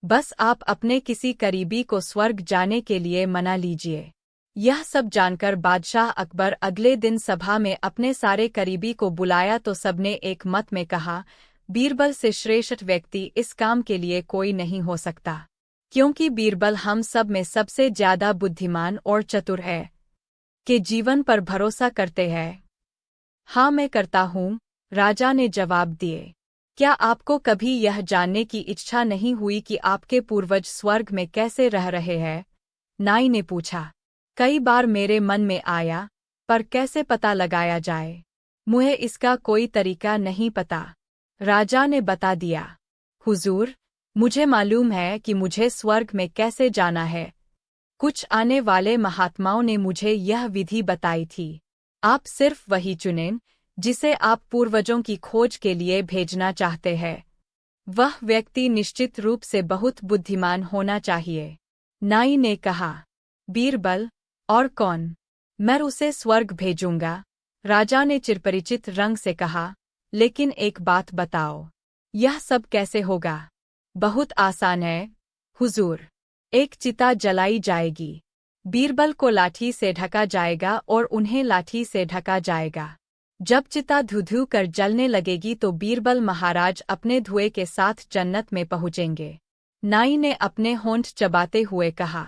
बस आप अपने किसी करीबी को स्वर्ग जाने के लिए मना लीजिए। यह सब जानकर बादशाह अकबर अगले दिन सभा में अपने सारे करीबी को बुलाया तो सबने एक मत में कहा, बीरबल से श्रेष्ठ व्यक्ति इस काम के लिए कोई नहीं हो सकता, क्योंकि बीरबल हम सब में सबसे ज्यादा बुद्धिमान और चतुर है। के जीवन पर भरोसा करते हैं? हाँ, मैं करता हूँ, राजा ने जवाब दिए। क्या आपको कभी यह जानने की इच्छा नहीं हुई कि आपके पूर्वज स्वर्ग में कैसे रह रहे हैं? नाई ने पूछा। कई बार मेरे मन में आया, पर कैसे पता लगाया जाए? मुझे इसका कोई तरीका नहीं पता। राजा ने बता दिया, हुजूर, मुझे मालूम है कि मुझे स्वर्ग में कैसे जाना है। कुछ आने वाले महात्माओं ने मुझे यह विधि बताई थी। आप सिर्फ वही चुनें जिसे आप पूर्वजों की खोज के लिए भेजना चाहते हैं। वह व्यक्ति निश्चित रूप से बहुत बुद्धिमान होना चाहिए। नाई ने कहा, बीरबल, और कौन? मैं उसे स्वर्ग भेजूंगा। राजा ने चिरपरिचित रंग से कहा, लेकिन एक बात बताओ, यह सब कैसे होगा? बहुत आसान है, हुजूर। एक चिता जलाई जाएगी। बीरबल को लाठी से ढका जाएगा और उन्हें लाठी से ढका जाएगा। जब चिता धुधु कर जलने लगेगी तो बीरबल महाराज अपने धुएं के साथ जन्नत में पहुंचेंगे। नाई ने अपने होंठ चबाते हुए कहा।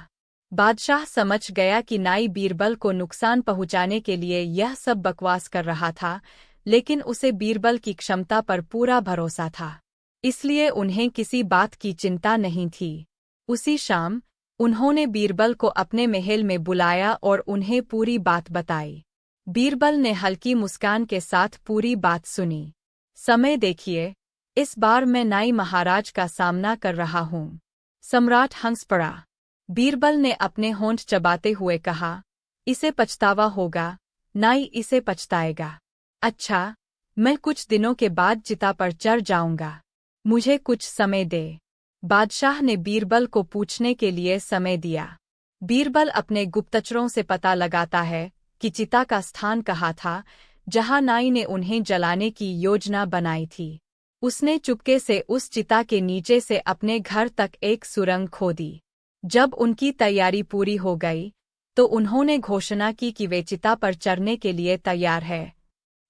बादशाह समझ गया कि नाई बीरबल को नुकसान पहुंचाने के लिए यह सब बकवास कर रहा था, लेकिन उसे बीरबल की क्षमता पर पूरा भरोसा था, इसलिए उन्हें किसी बात की चिंता नहीं थी। उसी शाम उन्होंने बीरबल को अपने महल में बुलाया और उन्हें पूरी बात बताई। बीरबल ने हल्की मुस्कान के साथ पूरी बात सुनी। समय देखिए, इस बार मैं नाई महाराज का सामना कर रहा हूँ। सम्राट हंस पड़ा। बीरबल ने अपने होंठ चबाते हुए कहा, इसे पछतावा होगा। नाई इसे पछताएगा। अच्छा, मैं कुछ दिनों के बाद चिता पर चढ़ जाऊंगा। मुझे कुछ समय दे। बादशाह ने बीरबल को पूछने के लिए समय दिया। बीरबल अपने गुप्तचरों से पता लगाता है कि चिता का स्थान कहाँ था जहां नाई ने उन्हें जलाने की योजना बनाई थी। उसने चुपके से उस चिता के नीचे से अपने घर तक एक सुरंग खोदी। जब उनकी तैयारी पूरी हो गई तो उन्होंने घोषणा की कि वे चिता पर चढ़ने के लिए तैयार है।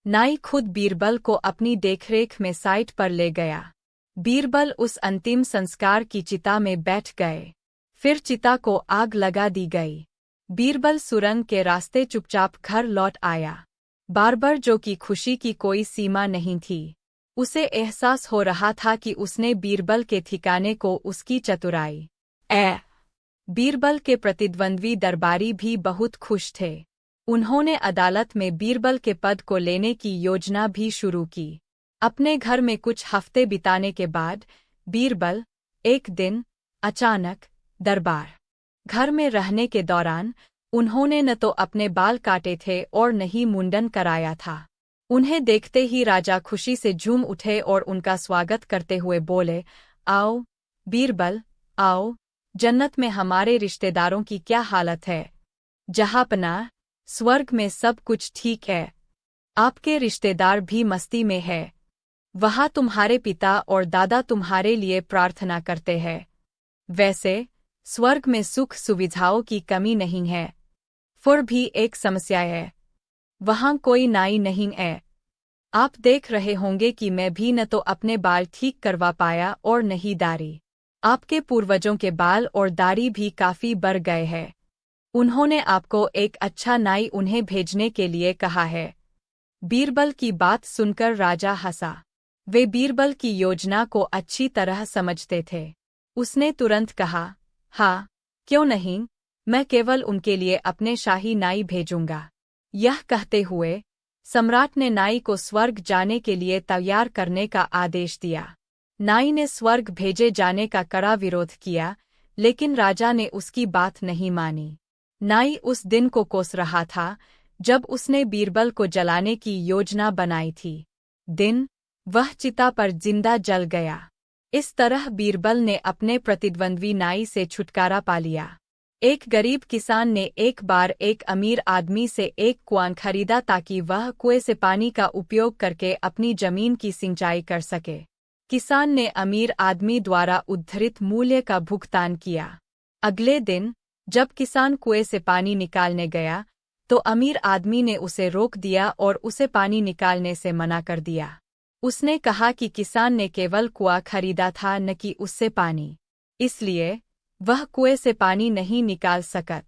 नाई खुद बीरबल को अपनी देखरेख में साइट पर ले गया। बीरबल उस अंतिम संस्कार की चिता में बैठ गए। फिर चिता को आग लगा दी गई। बीरबल सुरंग के रास्ते चुपचाप घर लौट आया। बारबर जो की खुशी की कोई सीमा नहीं थी। उसे एहसास हो रहा था कि उसने बीरबल के ठिकाने को उसकी चतुराई। बीरबल के प्रतिद्वंद्वी दरबारी भी बहुत खुश थे। उन्होंने अदालत में बीरबल के पद को लेने की योजना भी शुरू की। अपने घर में कुछ हफ्ते बिताने के बाद बीरबल एक दिन अचानक दरबार घर में रहने के दौरान उन्होंने न तो अपने बाल काटे थे और न ही मुंडन कराया था। उन्हें देखते ही राजा खुशी से झूम उठे और उनका स्वागत करते हुए बोले, आओ बीरबल, आओ। जन्नत में हमारे रिश्तेदारों की क्या हालत है? जहांपनाह, स्वर्ग में सब कुछ ठीक है। आपके रिश्तेदार भी मस्ती में है। वहाँ तुम्हारे पिता और दादा तुम्हारे लिए प्रार्थना करते हैं। वैसे स्वर्ग में सुख सुविधाओं की कमी नहीं है। फिर भी एक समस्या है, वहाँ कोई नाई नहीं है। आप देख रहे होंगे कि मैं भी न तो अपने बाल ठीक करवा पाया और न ही दाढ़ी। आपके पूर्वजों के बाल और दाढ़ी भी काफी बढ़ गए हैं। उन्होंने आपको एक अच्छा नाई उन्हें भेजने के लिए कहा है। बीरबल की बात सुनकर राजा हंसा। वे बीरबल की योजना को अच्छी तरह समझते थे। उसने तुरंत कहा, हाँ, क्यों नहीं, मैं केवल उनके लिए अपने शाही नाई भेजूंगा। यह कहते हुए सम्राट ने नाई को स्वर्ग जाने के लिए तैयार करने का आदेश दिया। नाई ने स्वर्ग भेजे जाने का कड़ा विरोध किया, लेकिन राजा ने उसकी बात नहीं मानी। नाई उस दिन को कोस रहा था जब उसने बीरबल को जलाने की योजना बनाई थी। वह चिता पर जिंदा जल गया। इस तरह बीरबल ने अपने प्रतिद्वंद्वी नाई से छुटकारा पा लिया। एक गरीब किसान ने एक बार एक अमीर आदमी से एक कुआं खरीदा ताकि वह कुएं से पानी का उपयोग करके अपनी जमीन की सिंचाई कर सके। किसान ने अमीर आदमी द्वारा उद्धृत मूल्य का भुगतान किया। अगले दिन जब किसान कुएं से पानी निकालने गया तो अमीर आदमी ने उसे रोक दिया और उसे पानी निकालने से मना कर दिया। उसने कहा कि किसान ने केवल कुआं खरीदा था, न कि उससे पानी, इसलिए वह कुएं से पानी नहीं निकाल सकत।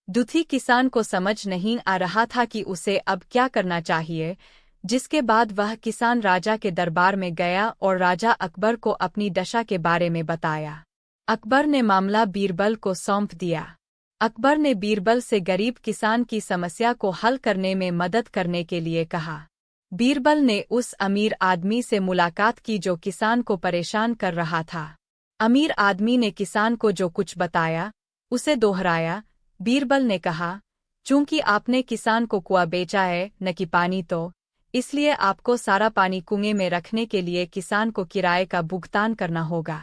दुखी किसान को समझ नहीं आ रहा था कि उसे अब क्या करना चाहिए, जिसके बाद वह किसान राजा के दरबार में गया और राजा अकबर को अपनी दशा के बारे में बताया। अकबर ने मामला बीरबल को सौंप दिया। अकबर ने बीरबल से गरीब किसान की समस्या को हल करने में मदद करने के लिए कहा। बीरबल ने उस अमीर आदमी से मुलाकात की जो किसान को परेशान कर रहा था। अमीर आदमी ने किसान को जो कुछ बताया उसे दोहराया। बीरबल ने कहा, चूंकि आपने किसान को कुआं बेचा है न कि पानी, तो इसलिए आपको सारा पानी कुएं में रखने के लिए किसान को किराए का भुगतान करना होगा।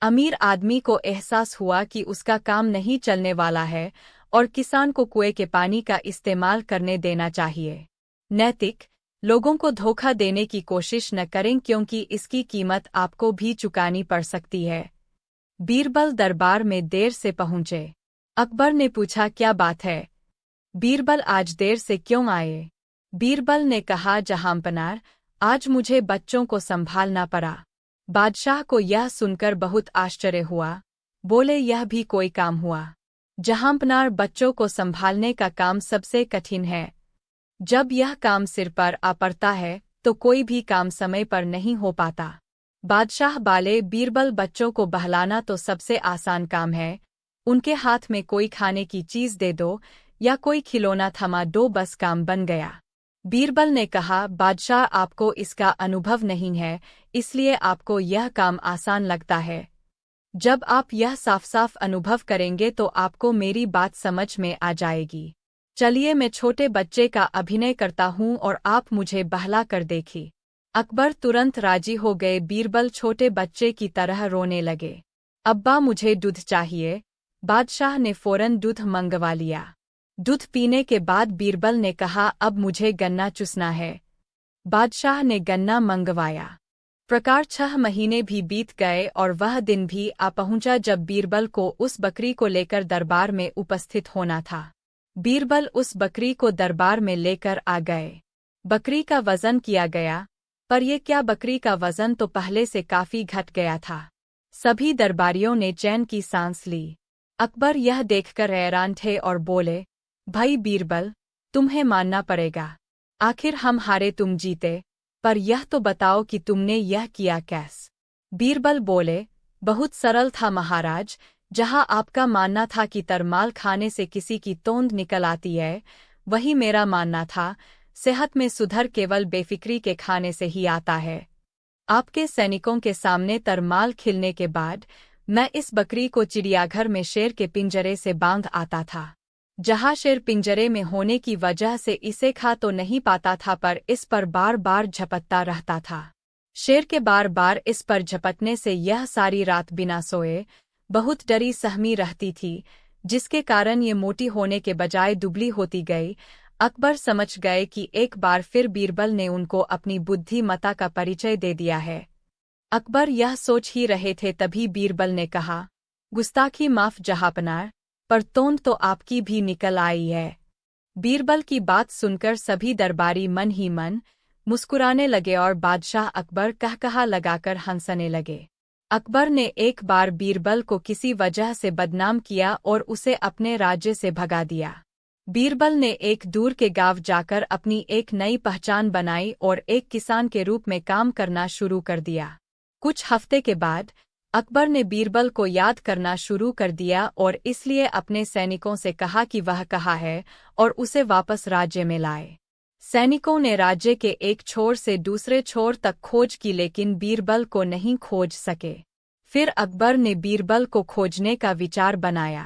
अमीर आदमी को एहसास हुआ कि उसका काम नहीं चलने वाला है और किसान को कुएं के पानी का इस्तेमाल करने देना चाहिए। नैतिक लोगों को धोखा देने की कोशिश न करें क्योंकि इसकी कीमत आपको भी चुकानी पड़ सकती है। बीरबल दरबार में देर से पहुंचे। अकबर ने पूछा, क्या बात है बीरबल, आज देर से क्यों आए? बीरबल ने कहा, जहांपनार, आज मुझे बच्चों को संभालना पड़ा। बादशाह को यह सुनकर बहुत आश्चर्य हुआ। बोले, यह भी कोई काम हुआ? जहांपनार, बच्चों को संभालने का काम सबसे कठिन है। जब यह काम सिर पर आ पड़ता है तो कोई भी काम समय पर नहीं हो पाता। बादशाह बाले, बीरबल, बच्चों को बहलाना तो सबसे आसान काम है। उनके हाथ में कोई खाने की चीज दे दो या कोई खिलौना थमा दो, बस काम बन गया। बीरबल ने कहा, बादशाह, आपको इसका अनुभव नहीं है, इसलिए आपको यह काम आसान लगता है। जब आप यह साफ साफ अनुभव करेंगे तो आपको मेरी बात समझ में आ जाएगी। चलिए, मैं छोटे बच्चे का अभिनय करता हूँ और आप मुझे बहला कर देखिए। अकबर तुरंत राजी हो गए। बीरबल छोटे बच्चे की तरह रोने लगे। अब्बा, मुझे दूध चाहिए। बादशाह ने फौरन दूध मंगवा लिया। दूध पीने के बाद बीरबल ने कहा, अब मुझे गन्ना चूसना है। बादशाह ने गन्ना मंगवाया। प्रकार 6 महीने भी बीत गए और वह दिन भी आ पहुंचा जब बीरबल को उस बकरी को लेकर दरबार में उपस्थित होना था। बीरबल उस बकरी को दरबार में लेकर आ गए। बकरी का वजन किया गया, पर यह क्या, बकरी का वजन तो पहले से काफी घट गया था। सभी दरबारियों ने चैन की सांस ली। अकबर यह देखकर हैरान थे और बोले, भाई बीरबल, तुम्हें मानना पड़ेगा। आखिर हम हारे, तुम जीते, पर यह तो बताओ कि तुमने यह किया कैसे? बीरबल बोले, बहुत सरल था महाराज। जहां आपका मानना था कि तरमाल खाने से किसी की तोंद निकल आती है, वही मेरा मानना था। सेहत में सुधार केवल बेफिक्री के खाने से ही आता है। आपके सैनिकों के सामने तरमाल खिलने के बाद मैं इस बकरी को चिड़ियाघर में शेर के पिंजरे से बांध आता था। जहां शेर पिंजरे में होने की वजह से इसे खा तो नहीं पाता था, पर इस पर बार बार झपटता रहता था। शेर के बार बार इस पर झपटने से यह सारी रात बिना सोए बहुत डरी सहमी रहती थी, जिसके कारण ये मोटी होने के बजाय दुबली होती गई। अकबर समझ गए कि एक बार फिर बीरबल ने उनको अपनी बुद्धिमत्ता का परिचय दे दिया है। अकबर यह सोच ही रहे थे, तभी बीरबल ने कहा, गुस्ताखी माफ जहांपनार, पर तोंद तो आपकी भी निकल आई है। बीरबल की बात सुनकर सभी दरबारी मन ही मन मुस्कुराने लगे और बादशाह अकबर कहकहा लगाकर हंसने लगे। अकबर ने एक बार बीरबल को किसी वजह से बदनाम किया और उसे अपने राज्य से भगा दिया। बीरबल ने एक दूर के गांव जाकर अपनी एक नई पहचान बनाई और एक किसान के रूप में काम करना शुरू कर दिया। कुछ हफ्ते के बाद अकबर ने बीरबल को याद करना शुरू कर दिया और इसलिए अपने सैनिकों से कहा कि वह कहाँ है और उसे वापस राज्य में लाए। सैनिकों ने राज्य के एक छोर से दूसरे छोर तक खोज की, लेकिन बीरबल को नहीं खोज सके। फिर अकबर ने बीरबल को खोजने का विचार बनाया।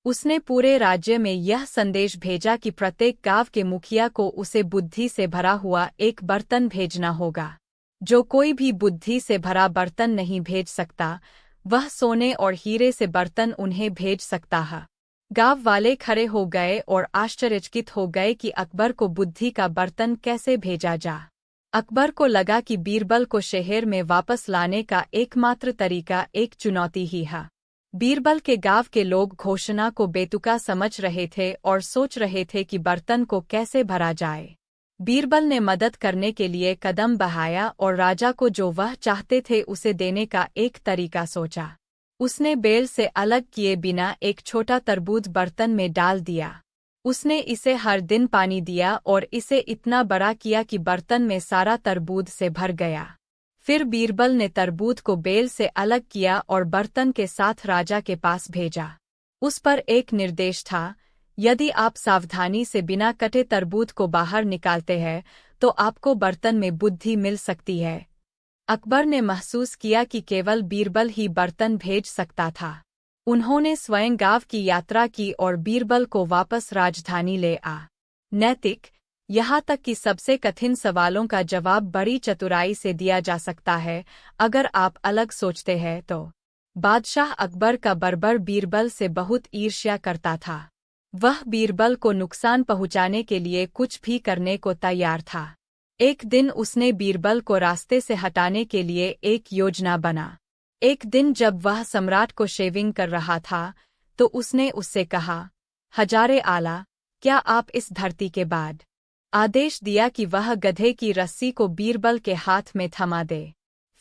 उसने पूरे राज्य में यह संदेश भेजा कि प्रत्येक गांव के मुखिया को उसे बुद्धि से भरा हुआ एक बर्तन भेजना होगा। जो कोई भी बुद्धि से भरा बर्तन नहीं भेज सकता, वह सोने और हीरे से बर्तन उन्हें भेज सकता है। गांव वाले खड़े हो गए और आश्चर्यचकित हो गए कि अकबर को बुद्धि का बर्तन कैसे भेजा जा। अकबर को लगा कि बीरबल को शहर में वापस लाने का एकमात्र तरीका एक चुनौती ही है। बीरबल के गांव के लोग घोषणा को बेतुका समझ रहे थे और सोच रहे थे कि बर्तन को कैसे भरा जाए। बीरबल ने मदद करने के लिए कदम बढ़ाया और राजा को जो वह चाहते थे उसे देने का एक तरीका सोचा। उसने बेल से अलग किए बिना एक छोटा तरबूज बर्तन में डाल दिया। उसने इसे हर दिन पानी दिया और इसे इतना बड़ा किया कि बर्तन में सारा तरबूज से भर गया। फिर बीरबल ने तरबूज को बेल से अलग किया और बर्तन के साथ राजा के पास भेजा। उस पर एक निर्देश था, यदि आप सावधानी से बिना कटे तरबूज को बाहर निकालते हैं तो आपको बर्तन में बुद्धि मिल सकती है। अकबर ने महसूस किया कि केवल बीरबल ही बर्तन भेज सकता था। उन्होंने स्वयं गांव की यात्रा की और बीरबल को वापस राजधानी ले आ। नैतिक, यहाँ तक कि सबसे कठिन सवालों का जवाब बड़ी चतुराई से दिया जा सकता है अगर आप अलग सोचते हैं तो। बादशाह अकबर का बर्बर बीरबल से बहुत ईर्ष्या करता था। वह बीरबल को नुकसान पहुंचाने के लिए कुछ भी करने को तैयार था। एक दिन उसने बीरबल को रास्ते से हटाने के लिए एक योजना बना। एक दिन जब वह सम्राट को शेविंग कर रहा था तो उसने उससे कहा, हजारे आला, क्या आप इस धरती के बाद आदेश दिया कि वह गधे की रस्सी को बीरबल के हाथ में थमा दे।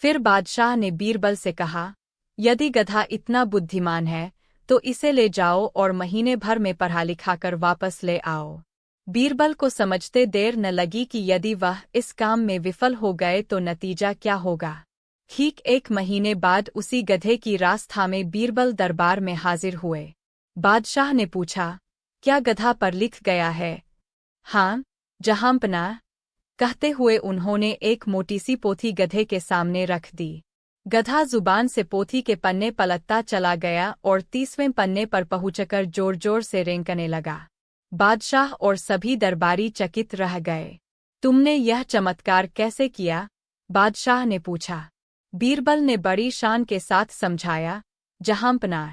फिर बादशाह ने बीरबल से कहा, यदि गधा इतना बुद्धिमान है तो इसे ले जाओ और महीने भर में पढ़ा लिखा कर वापस ले आओ। बीरबल को समझते देर न लगी कि यदि वह इस काम में विफल हो गए तो नतीजा क्या होगा। ठीक 1 महीने बाद उसी गधे की रास थामे बीरबल दरबार में हाजिर हुए। बादशाह ने पूछा, क्या गधा पर लिख गया है? हाँ, जहांपनाह, कहते हुए उन्होंने एक मोटी सी पोथी गधे के सामने रख दी। गधा जुबान से पोथी के पन्ने पलटता चला गया और 30वें पन्ने पर पहुंचकर जोर जोर से रेंकने लगा। बादशाह और सभी दरबारी चकित रह गए। तुमने यह चमत्कार कैसे किया? बादशाह ने पूछा। बीरबल ने बड़ी शान के साथ समझाया, जहांपनाह,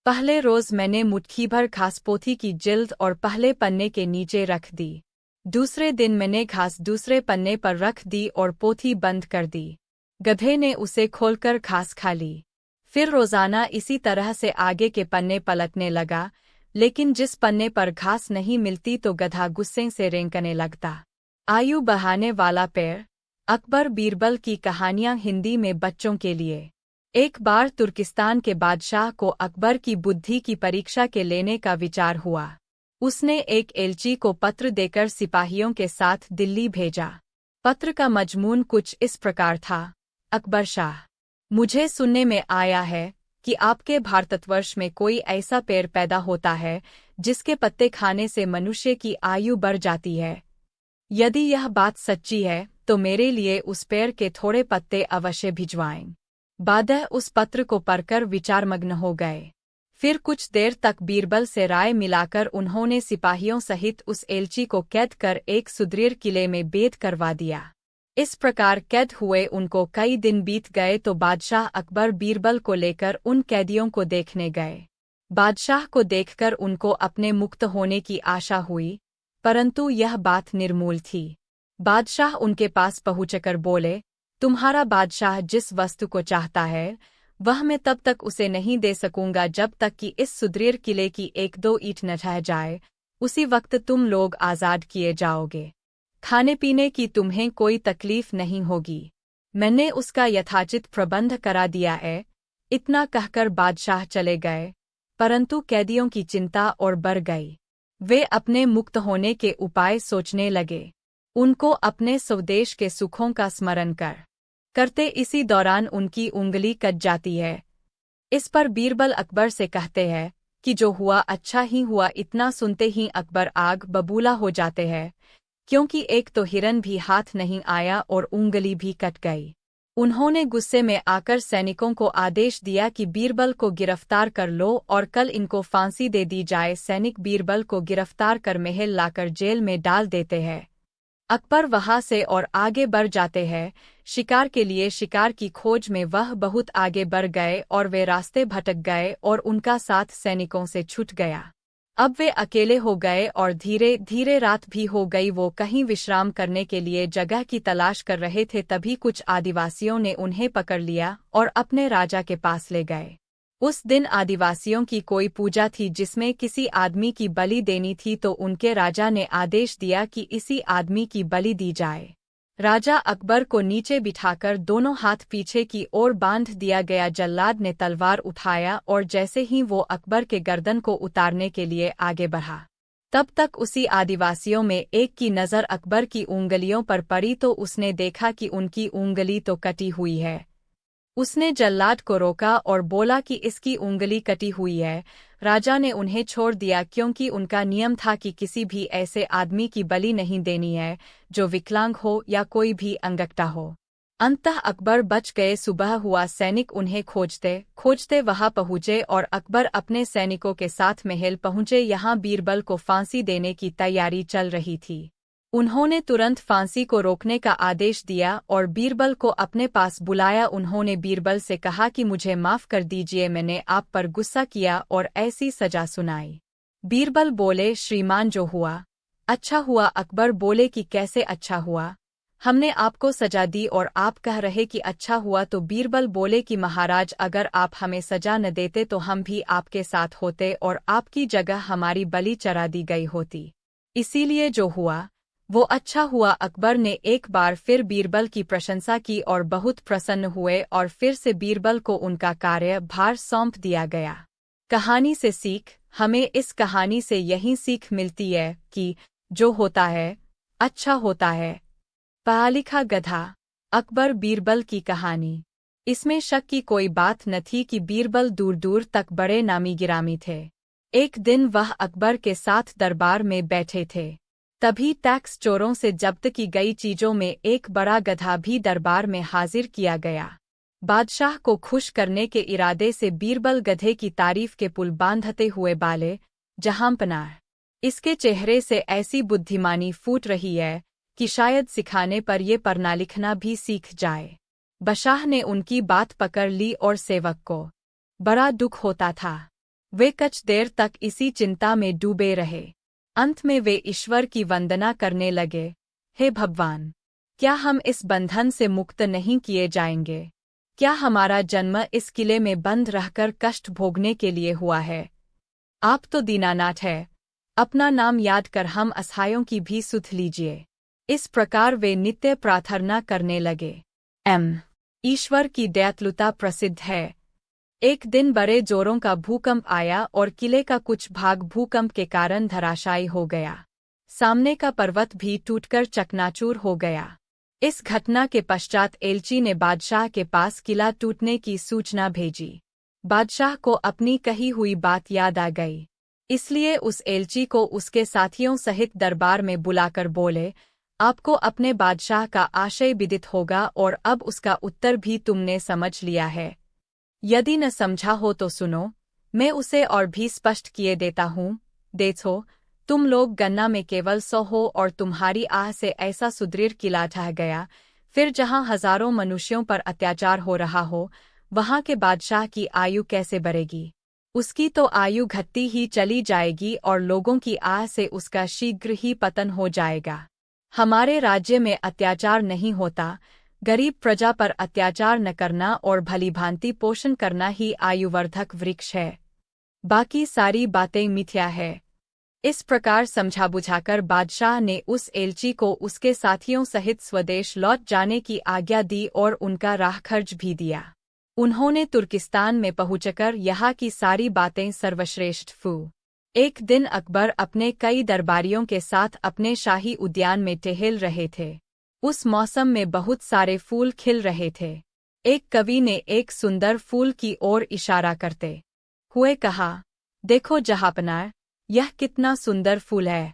पहले रोज मैंने मुट्ठी भर घास पोथी की जिल्द और पहले पन्ने के नीचे रख दी। दूसरे दिन मैंने घास दूसरे पन्ने पर रख दी और पोथी बंद कर दी। गधे ने उसे खोलकर घास खा ली। फिर रोजाना इसी तरह से आगे के पन्ने पलटने लगा, लेकिन जिस पन्ने पर घास नहीं मिलती तो गधा गुस्से से रेंकने लगता। आयु बढ़ाने वाला पेड़। अकबर बीरबल की कहानियां हिंदी में बच्चों के लिए। एक बार तुर्किस्तान के बादशाह को अकबर की बुद्धि की परीक्षा के लेने का विचार हुआ। उसने एक एलची को पत्र देकर सिपाहियों के साथ दिल्ली भेजा। पत्र का मजमून कुछ इस प्रकार था, अकबर शाह, मुझे सुनने में आया है कि आपके भारतवर्ष में कोई ऐसा पेड़ पैदा होता है जिसके पत्ते खाने से मनुष्य की आयु बढ़ जाती है। यदि यह बात सच्ची है तो मेरे लिए उस पेड़ के थोड़े पत्ते अवश्य भिजवाएं। बादशाह उस पत्र को पढ़कर विचारमग्न हो गए। फिर कुछ देर तक बीरबल से राय मिलाकर उन्होंने सिपाहियों सहित उस एलची को कैद कर एक सुदृढ़ किले में बेद करवा दिया। इस प्रकार कैद हुए उनको कई दिन बीत गए तो बादशाह अकबर बीरबल को लेकर उन कैदियों को देखने गए। बादशाह को देखकर उनको अपने मुक्त होने की आशा हुई, परंतु यह बात निर्मूल थी। बादशाह उनके पास पहुंचकर बोले, तुम्हारा बादशाह जिस वस्तु को चाहता है वह मैं तब तक उसे नहीं दे सकूंगा जब तक कि इस सुदृढ़ किले की 1-2 ईंट न ढह जाए। उसी वक्त तुम लोग आज़ाद किए जाओगे। खाने पीने की तुम्हें कोई तकलीफ नहीं होगी। मैंने उसका यथाचित प्रबंध करा दिया है। इतना कहकर बादशाह चले गए, परंतु कैदियों की चिंता और बढ़ गई। वे अपने मुक्त होने के उपाय सोचने लगे। उनको अपने स्वदेश के सुखों का स्मरण करते इसी दौरान उनकी उंगली कट जाती है। इस पर बीरबल अकबर से कहते हैं कि जो हुआ अच्छा ही हुआ। इतना सुनते ही अकबर आग बबूला हो जाते हैं, क्योंकि एक तो हिरन भी हाथ नहीं आया और उंगली भी कट गई। उन्होंने गुस्से में आकर सैनिकों को आदेश दिया कि बीरबल को गिरफ्तार कर लो और कल इनको फांसी दे दी जाए। सैनिक बीरबल को गिरफ्तार कर महल लाकर जेल में डाल देते हैं। अकबर वहां से और आगे बढ़ जाते हैं। शिकार के लिए शिकार की खोज में वह बहुत आगे बढ़ गए और वे रास्ते भटक गए और उनका साथ सैनिकों से छूट गया। अब वे अकेले हो गए और धीरे धीरे रात भी हो गई। वो कहीं विश्राम करने के लिए जगह की तलाश कर रहे थे, तभी कुछ आदिवासियों ने उन्हें पकड़ लिया और अपने राजा के पास ले गए। उस दिन आदिवासियों की कोई पूजा थी जिसमें किसी आदमी की बलि देनी थी, तो उनके राजा ने आदेश दिया कि इसी आदमी की बलि दी जाए। राजा अकबर को नीचे बिठाकर दोनों हाथ पीछे की ओर बांध दिया गया। जल्लाद ने तलवार उठाया और जैसे ही वो अकबर के गर्दन को उतारने के लिए आगे बढ़ा, तब तक उसी आदिवासियों में एक की नज़र अकबर की उंगलियों पर पड़ी तो उसने देखा कि उनकी उंगली तो कटी हुई है, उसने जल्लाद को रोका और बोला कि इसकी उंगली कटी हुई है। राजा ने उन्हें छोड़ दिया क्योंकि उनका नियम था कि किसी भी ऐसे आदमी की बलि नहीं देनी है जो विकलांग हो या कोई भी अंगकटा हो। अंततः अकबर बच गए। सुबह हुआ, सैनिक उन्हें खोजते खोजते वहां पहुंचे और अकबर अपने सैनिकों के साथ महल पहुंचे। यहाँ बीरबल को फांसी देने की तैयारी चल रही थी। उन्होंने तुरंत फांसी को रोकने का आदेश दिया और बीरबल को अपने पास बुलाया। उन्होंने बीरबल से कहा कि मुझे माफ़ कर दीजिए, मैंने आप पर गुस्सा किया और ऐसी सजा सुनाई। बीरबल बोले, श्रीमान जो हुआ अच्छा हुआ। अकबर बोले कि कैसे अच्छा हुआ? हमने आपको सजा दी और आप कह रहे कि अच्छा हुआ। तो बीरबल बोले कि महाराज, अगर आप हमें सजा न देते तो हम भी आपके साथ होते और आपकी जगह हमारी बलि चरा दी गई होती। इसीलिए जो हुआ वो अच्छा हुआ। अकबर ने एक बार फिर बीरबल की प्रशंसा की और बहुत प्रसन्न हुए और फिर से बीरबल को उनका कार्यभार सौंप दिया गया। कहानी से सीख। हमें इस कहानी से यही सीख मिलती है कि जो होता है अच्छा होता है। पढ़ा लिखा गधा। अकबर बीरबल की कहानी। इसमें शक की कोई बात न थी कि बीरबल दूर दूर तक बड़े नामी गिरामी थे। एक दिन वह अकबर के साथ दरबार में बैठे थे, तभी टैक्स चोरों से जब्त की गई चीजों में एक बड़ा गधा भी दरबार में हाजिर किया गया। बादशाह को खुश करने के इरादे से बीरबल गधे की तारीफ के पुल बांधते हुए बाले, जहांपनाह, इसके चेहरे से ऐसी बुद्धिमानी फूट रही है कि शायद सिखाने पर ये पढ़ना लिखना भी सीख जाए। बादशाह ने उनकी बात पकड़ ली और सेवक को बड़ा दुख होता था। वे कुछ देर तक इसी चिंता में डूबे रहे। अंत में वे ईश्वर की वंदना करने लगे, हे भगवान, क्या हम इस बंधन से मुक्त नहीं किए जाएंगे? क्या हमारा जन्म इस किले में बंद रहकर कष्ट भोगने के लिए हुआ है? आप तो दीनानाथ है, अपना नाम याद कर हम असहायों की भी सुध लीजिए। इस प्रकार वे नित्य प्रार्थना करने लगे। ईश्वर की दयालुता प्रसिद्ध है। एक दिन बड़े जोरों का भूकंप आया और किले का कुछ भाग भूकंप के कारण धराशायी हो गया। सामने का पर्वत भी टूटकर चकनाचूर हो गया। इस घटना के पश्चात एलची ने बादशाह के पास किला टूटने की सूचना भेजी। बादशाह को अपनी कही हुई बात याद आ गई, इसलिए उस एलची को उसके साथियों सहित दरबार में बुलाकर बोले, आपको अपने बादशाह का आशय विदित होगा और अब उसका उत्तर भी तुमने समझ लिया है। यदि न समझा हो तो सुनो, मैं उसे और भी स्पष्ट किए देता हूँ। देखो, तुम लोग गन्ना में केवल 100 हो और तुम्हारी आह से ऐसा सुदृढ़ किला ढह गया, फिर जहाँ हजारों मनुष्यों पर अत्याचार हो रहा हो, वहाँ के बादशाह की आयु कैसे बढ़ेगी? उसकी तो आयु घटती ही चली जाएगी और लोगों की आह से उसका शीघ्र ही पतन हो जाएगा। हमारे राज्य में अत्याचार नहीं होता, गरीब प्रजा पर अत्याचार न करना और भलीभांति पोषण करना ही आयुवर्धक वृक्ष है। बाकी सारी बातें मिथ्या है। इस प्रकार समझा बुझाकर बादशाह ने उस एलची को उसके साथियों सहित स्वदेश लौट जाने की आज्ञा दी और उनका राह खर्च भी दिया। उन्होंने तुर्किस्तान में पहुंचकर यहाँ की सारी बातें सर्वश्रेष्ठ फू। एक दिन अकबर अपने कई दरबारियों के साथ अपने शाही उद्यान में टहल रहे थे। उस मौसम में बहुत सारे फूल खिल रहे थे। एक कवि ने एक सुंदर फूल की ओर इशारा करते हुए कहा, देखो जहांपनाह, यह कितना सुंदर फूल है।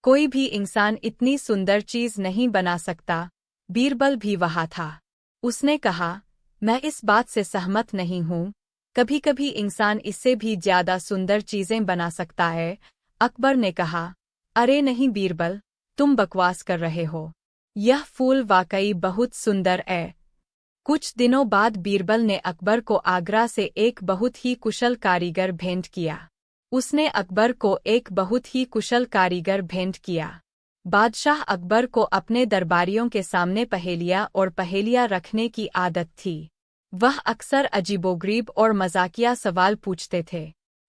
कोई भी इंसान इतनी सुंदर चीज नहीं बना सकता। बीरबल भी वहाँ था। उसने कहा, मैं इस बात से सहमत नहीं हूँ, कभी कभी इंसान इससे भी ज्यादा सुंदर चीजें बना सकता है। अकबर ने कहा, अरे नहीं बीरबल, तुम बकवास कर रहे हो, यह फूल वाकई बहुत सुंदर है। कुछ दिनों बाद बीरबल ने अकबर को आगरा से एक बहुत ही कुशल कारीगर भेंट किया। उसने अकबर को एक बहुत ही कुशल कारीगर भेंट किया। बादशाह अकबर को अपने दरबारियों के सामने पहेलियाँ और पहेलियाँ रखने की आदत थी। वह अक्सर अजीबोगरीब और मजाकिया सवाल पूछते थे।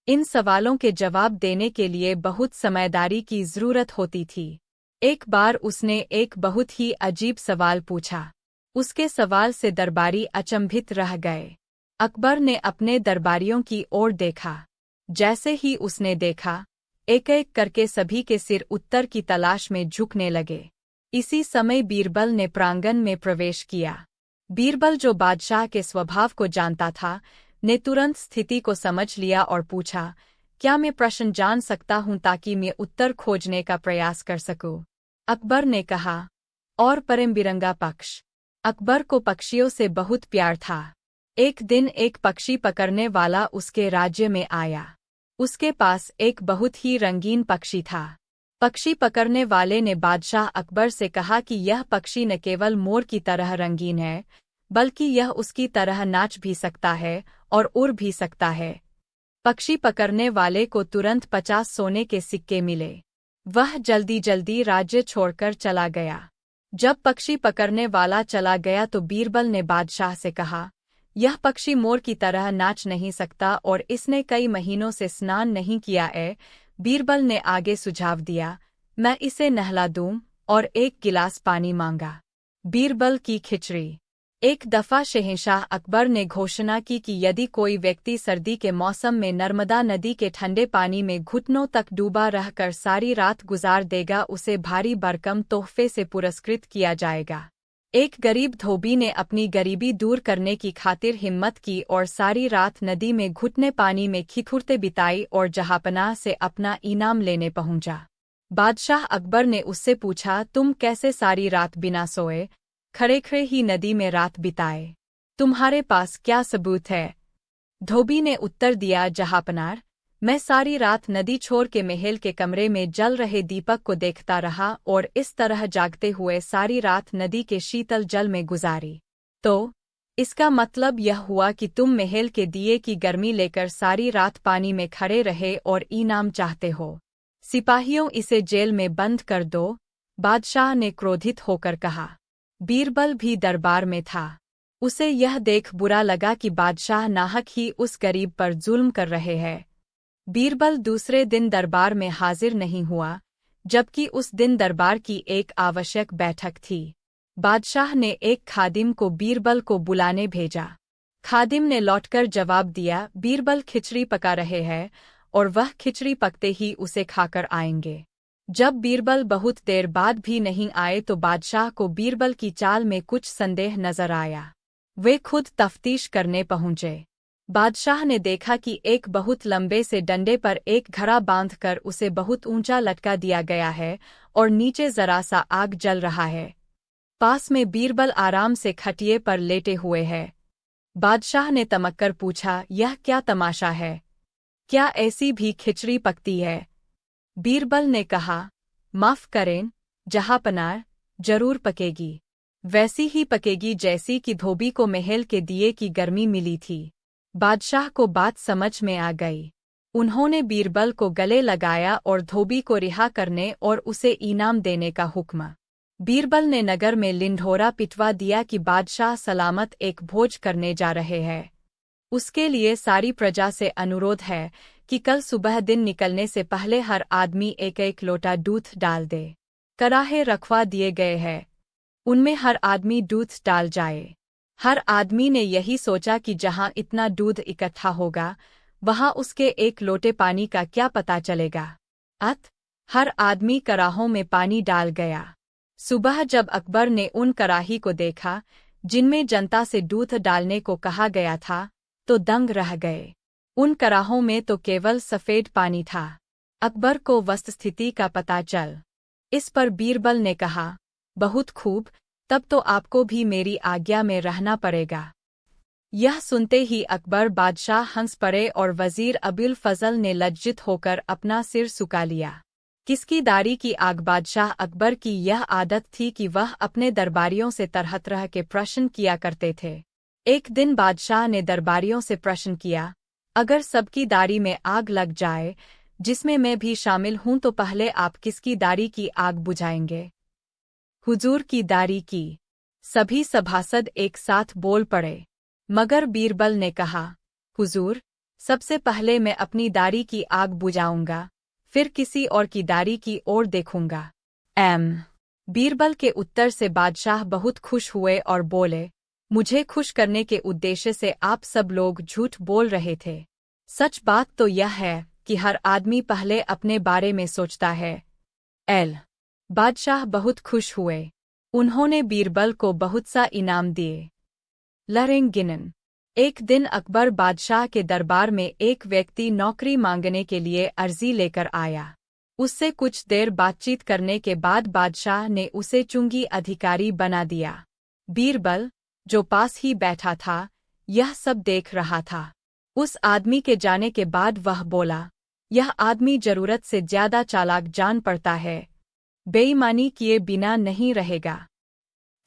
इन सवालों के जवाब देने के लिए बहुत समझदारी की जरूरत होती थी। एक बार उसने एक बहुत ही अजीब सवाल पूछा। उसके सवाल से दरबारी अचंभित रह गए। अकबर ने अपने दरबारियों की ओर देखा। जैसे ही उसने देखा, एक एक करके सभी के सिर उत्तर की तलाश में झुकने लगे। इसी समय बीरबल ने प्रांगण में प्रवेश किया। बीरबल, जो बादशाह के स्वभाव को जानता था, ने तुरंत स्थिति को समझ लिया और पूछा, क्या मैं प्रश्न जान सकता हूं ताकि मैं उत्तर खोजने का प्रयास कर सकूं? अकबर ने कहा, और परमबिरंगा पक्ष। अकबर को पक्षियों से बहुत प्यार था। एक दिन एक पक्षी पकड़ने वाला उसके राज्य में आया। उसके पास एक बहुत ही रंगीन पक्षी था। पक्षी पकड़ने वाले ने बादशाह अकबर से कहा कि यह पक्षी न केवल मोर की तरह रंगीन है, बल्कि यह उसकी तरह नाच भी सकता है और उड़ भी सकता है। पक्षी पकड़ने वाले को तुरंत 50 सोने के सिक्के मिले। वह जल्दी जल्दी राज्य छोड़कर चला गया। जब पक्षी पकड़ने वाला चला गया तो बीरबल ने बादशाह से कहा, यह पक्षी मोर की तरह नाच नहीं सकता और इसने कई महीनों से स्नान नहीं किया है। बीरबल ने आगे सुझाव दिया, मैं इसे नहला दूं और एक गिलास पानी मांगा। बीरबल की खिचड़ी। एक दफा शहंशाह अकबर ने घोषणा की कि यदि कोई व्यक्ति सर्दी के मौसम में नर्मदा नदी के ठंडे पानी में घुटनों तक डूबा रहकर सारी रात गुजार देगा, उसे भारी भरकम तोहफे से पुरस्कृत किया जाएगा। एक गरीब धोबी ने अपनी गरीबी दूर करने की खातिर हिम्मत की और सारी रात नदी में घुटने पानी में खिठुरते बिताई और जहांपनाह से अपना इनाम लेने पहुंचा। बादशाह अकबर ने उससे पूछा, तुम कैसे सारी रात बिना सोए खड़े खड़े ही नदी में रात बिताए? तुम्हारे पास क्या सबूत है? धोबी ने उत्तर दिया, जहांपनाह, मैं सारी रात नदी छोर के महल के कमरे में जल रहे दीपक को देखता रहा और इस तरह जागते हुए सारी रात नदी के शीतल जल में गुजारी। तो इसका मतलब यह हुआ कि तुम महल के दिए की गर्मी लेकर सारी रात पानी में खड़े रहे और इनाम चाहते हो। सिपाहियों, इसे जेल में बंद कर दो, बादशाह ने क्रोधित होकर कहा। बीरबल भी दरबार में था। उसे यह देख बुरा लगा कि बादशाह नाहक ही उस गरीब पर जुल्म कर रहे हैं। बीरबल दूसरे दिन दरबार में हाजिर नहीं हुआ, जबकि उस दिन दरबार की एक आवश्यक बैठक थी। बादशाह ने एक खादिम को बीरबल को बुलाने भेजा। खादिम ने लौटकर जवाब दिया, बीरबल खिचड़ी पका रहे हैं और वह खिचड़ी पकते ही उसे खाकर आएंगे। जब बीरबल बहुत देर बाद भी नहीं आए तो बादशाह को बीरबल की चाल में कुछ संदेह नजर आया। वे खुद तफ्तीश करने पहुंचे। बादशाह ने देखा कि एक बहुत लंबे से डंडे पर एक घड़ा बांधकर उसे बहुत ऊंचा लटका दिया गया है और नीचे जरा सा आग जल रहा है। पास में बीरबल आराम से खटिये पर लेटे हुए है। बादशाह ने तमक्कर पूछा, यह क्या तमाशा है? क्या ऐसी भी खिचड़ी पकती है? बीरबल ने कहा, माफ करें जहांपनाह, जरूर पकेगी। वैसी ही पकेगी जैसी कि धोबी को महल के दिए की गर्मी मिली थी। बादशाह को बात समझ में आ गई। उन्होंने बीरबल को गले लगाया और धोबी को रिहा करने और उसे इनाम देने का हुक्म। बीरबल ने नगर में लिंढोरा पिटवा दिया कि बादशाह सलामत एक भोज करने जा रहे हैं। उसके लिए सारी प्रजा से अनुरोध है कि कल सुबह दिन निकलने से पहले हर आदमी एक एक लोटा दूध डाल दे। कराहे रखवा दिए गए हैं, उनमें हर आदमी दूध डाल जाए। हर आदमी ने यही सोचा कि जहां इतना दूध इकट्ठा होगा, वहां उसके एक लोटे पानी का क्या पता चलेगा। हर आदमी कराहों में पानी डाल गया। सुबह जब अकबर ने उन कराही को देखा जिनमें जनता से दूध डालने को कहा गया था, तो दंग रह गए। उन कराहों में तो केवल सफेद पानी था। अकबर को वस्तुस्थिति का पता चल। इस पर बीरबल ने कहा, बहुत खूब, तब तो आपको भी मेरी आज्ञा में रहना पड़ेगा। यह सुनते ही अकबर बादशाह हंस पड़े और वजीर अबुल फजल ने लज्जित होकर अपना सिर झुका लिया। किसकी दाढ़ी की आग। बादशाह अकबर की यह आदत थी कि वह अपने दरबारियों से तरह तरह के प्रश्न किया करते थे। एक दिन बादशाह ने दरबारियों से प्रश्न किया, अगर सबकी दाढ़ी में आग लग जाए, जिसमें मैं भी शामिल हूं, तो पहले आप किसकी दाढ़ी की आग बुझाएंगे? हुजूर की दाढ़ी की। सभी सभासद एक साथ बोल पड़े। मगर बीरबल ने कहा, हुजूर, सबसे पहले मैं अपनी दाढ़ी की आग बुझाऊंगा, फिर किसी और की दाढ़ी की ओर देखूंगा। बीरबल के उत्तर से बादशाह बहुत खुश हुए और बोले, मुझे खुश करने के उद्देश्य से आप सब लोग झूठ बोल रहे थे। सच बात तो यह है कि हर आदमी पहले अपने बारे में सोचता है। बादशाह बहुत खुश हुए। उन्होंने बीरबल को बहुत सा इनाम दिए। लहरेंगिनन। एक दिन अकबर बादशाह के दरबार में एक व्यक्ति नौकरी मांगने के लिए अर्जी लेकर आया। उससे कुछ देर बातचीत करने के बाद बादशाह ने उसे चुंगी अधिकारी बना दिया। बीरबल, जो पास ही बैठा था, यह सब देख रहा था। उस आदमी के जाने के बाद वह बोला, यह आदमी जरूरत से ज्यादा चालाक जान पड़ता है, बेईमानी किए बिना नहीं रहेगा।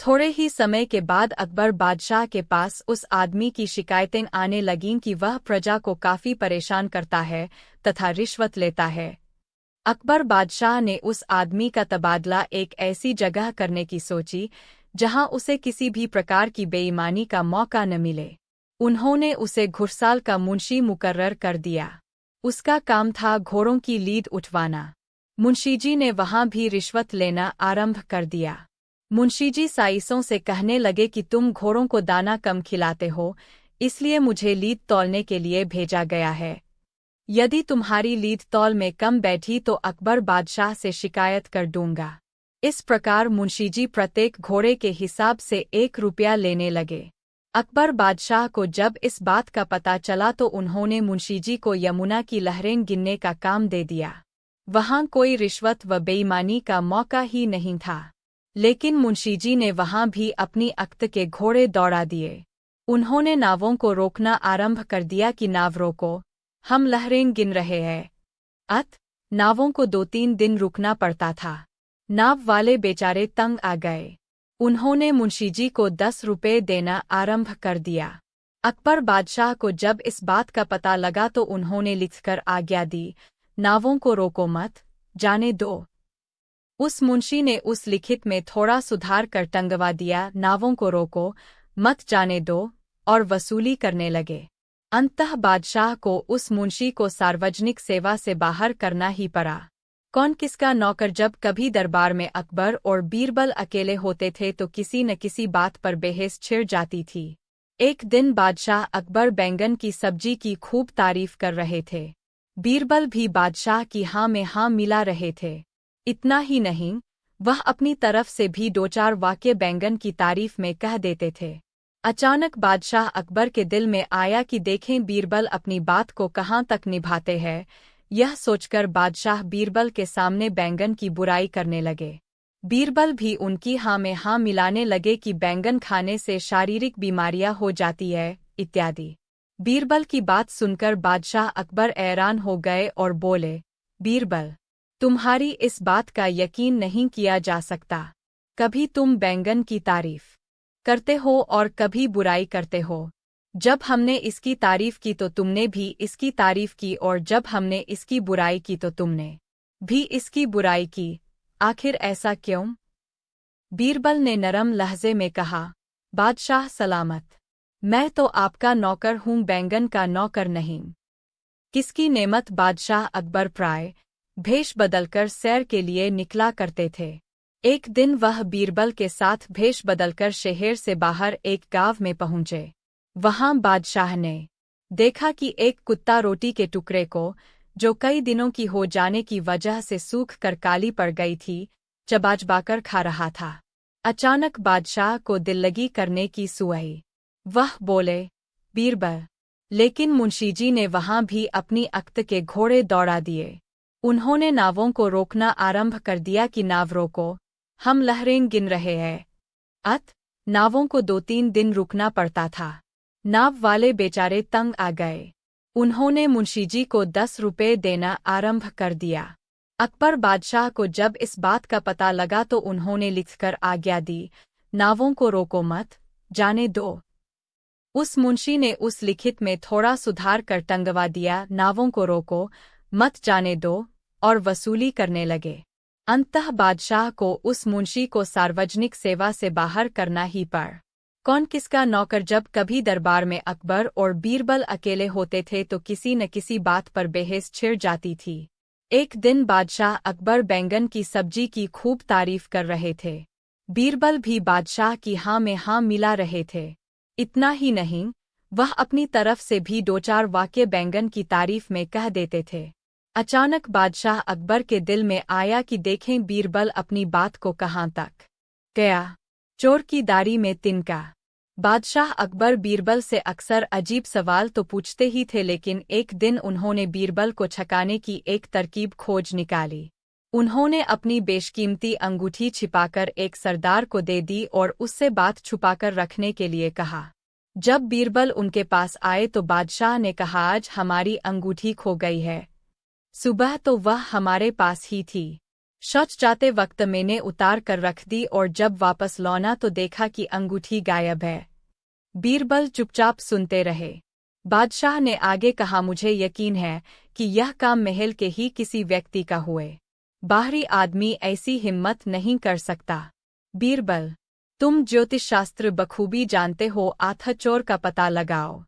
थोड़े ही समय के बाद अकबर बादशाह के पास उस आदमी की शिकायतें आने लगीं कि वह प्रजा को काफी परेशान करता है तथा रिश्वत लेता है। अकबर बादशाह ने उस आदमी का तबादला एक ऐसी जगह करने की सोची जहां उसे किसी भी प्रकार की बेईमानी का मौका न मिले। उन्होंने उसे घुड़साल का मुंशी मुकर्रर कर दिया। उसका काम था घोड़ों की लीद उठवाना। मुंशीजी ने वहां भी रिश्वत लेना आरंभ कर दिया। मुंशीजी साइसों से कहने लगे कि तुम घोड़ों को दाना कम खिलाते हो, इसलिए मुझे लीद तौलने के लिए भेजा गया है। यदि तुम्हारी लीद तौल में कम बैठी तो अकबर बादशाह से शिकायत कर दूंगा। इस प्रकार मुंशीजी प्रत्येक घोड़े के हिसाब से 1 रुपया लेने लगे। अकबर बादशाह को जब इस बात का पता चला तो उन्होंने मुंशीजी को यमुना की लहरें गिनने का काम दे दिया। वहां कोई रिश्वत व बेईमानी का मौका ही नहीं था। लेकिन मुंशीजी ने वहां भी अपनी अक्त के घोड़े दौड़ा दिए। उन्होंने नावों को रोकना आरंभ कर दिया कि नाव रोको, हम लहरें गिन रहे हैं। नावों को 2-3 दिन रुकना पड़ता था। नाव वाले बेचारे तंग आ गए। उन्होंने मुंशीजी को 10 रुपये देना आरंभ कर दिया। अकबर बादशाह को जब इस बात का पता लगा तो उन्होंने लिखकर आज्ञा दी, नावों को रोको मत, जाने दो। उस मुंशी ने उस लिखित में थोड़ा सुधार कर टंगवा दिया, नावों को रोको मत, जाने दो, और वसूली करने लगे। अंततः बादशाह को उस मुंशी को सार्वजनिक सेवा से बाहर करना ही पड़ा। कौन किसका नौकर। जब कभी दरबार में अकबर और बीरबल अकेले होते थे तो किसी न किसी बात पर बहस छिड़ जाती थी। एक दिन बादशाह अकबर बैंगन की सब्जी की खूब तारीफ कर रहे थे। बीरबल भी बादशाह की हाँ में हाँ मिला रहे थे। इतना ही नहीं, वह अपनी तरफ से भी 2-4 वाक्य बैंगन की तारीफ में कह देते थे। अचानक बादशाह अकबर के दिल में आया कि देखें बीरबल अपनी बात को कहाँ तक निभाते हैं। यह सोचकर बादशाह बीरबल के सामने बैंगन की बुराई करने लगे। बीरबल भी उनकी हाँ में हाँ मिलाने लगे कि बैंगन खाने से शारीरिक बीमारियां हो जाती है इत्यादि। बीरबल की बात सुनकर बादशाह अकबर हैरान हो गए और बोले, बीरबल, तुम्हारी इस बात का यकीन नहीं किया जा सकता। कभी तुम बैंगन की तारीफ करते हो और कभी बुराई करते हो। जब हमने इसकी तारीफ की तो तुमने भी इसकी तारीफ की, और जब हमने इसकी बुराई की तो तुमने भी इसकी बुराई की। आखिर ऐसा क्यों? बीरबल ने नरम लहजे में कहा, बादशाह सलामत, मैं तो आपका नौकर हूँ, बैंगन का नौकर नहीं। किसकी नेमत। बादशाह अकबर प्राय भेष बदलकर सैर के लिए निकला करते थे। एक दिन वह बीरबल के साथ भेष बदलकर शहर से बाहर एक गांव में पहुंचे। वहां बादशाह ने देखा कि एक कुत्ता रोटी के टुकड़े को, जो कई दिनों की हो जाने की वजह से सूख कर काली पड़ गई थी, चबाचबाकर खा रहा था। अचानक बादशाह को दिल लगी करने की सुई। वह बोले, बीरबल। लेकिन मुंशीजी ने वहां भी अपनी अक्त के घोड़े दौड़ा दिए। उन्होंने नावों को रोकना आरंभ कर दिया कि नाव रोको, हम लहरें गिन रहे हैं। नावों को 2-3 दिन रुकना पड़ता था। नाव वाले बेचारे तंग आ गए। उन्होंने मुंशीजी को 10 रुपये देना आरंभ कर दिया। अकबर बादशाह को जब इस बात का पता लगा तो उन्होंने लिखकर आज्ञा दी, नावों को रोको मत, जाने दो। उस मुंशी ने उस लिखित में थोड़ा सुधार कर टंगवा दिया, नावों को रोको मत, जाने दो, और वसूली करने लगे। अंततः बादशाह को उस मुंशी को सार्वजनिक सेवा से बाहर करना ही पड़ा। कौन किसका नौकर। जब कभी दरबार में अकबर और बीरबल अकेले होते थे तो किसी न किसी बात पर बहस छिड़ जाती थी। एक दिन बादशाह अकबर बैंगन की सब्जी की खूब तारीफ कर रहे थे। बीरबल भी बादशाह की हाँ में हाँ मिला रहे थे। इतना ही नहीं, वह अपनी तरफ से भी 2-4 वाक्य बैंगन की तारीफ में कह देते थे। अचानक बादशाह अकबर के दिल में आया कि देखें बीरबल अपनी बात को कहाँ तक गया। चोर की दाढ़ी में तिनका। बादशाह अकबर बीरबल से अक्सर अजीब सवाल तो पूछते ही थे, लेकिन एक दिन उन्होंने बीरबल को छकाने की एक तरकीब खोज निकाली। उन्होंने अपनी बेशकीमती अंगूठी छिपाकर एक सरदार को दे दी और उससे बात छुपाकर रखने के लिए कहा। जब बीरबल उनके पास आए तो बादशाह ने कहा, आज हमारी अंगूठी खो गई है। सुबह तो वह हमारे पास ही थी। शौच जाते वक्त मैंने उतार कर रख दी और जब वापस लौटा तो देखा कि अंगूठी गायब है। बीरबल चुपचाप सुनते रहे। बादशाह ने आगे कहा, मुझे यकीन है कि यह काम महल के ही किसी व्यक्ति का हुए। बाहरी आदमी ऐसी हिम्मत नहीं कर सकता। बीरबल, तुम ज्योतिष शास्त्र बखूबी जानते हो, आथा चोर का पता लगाओ।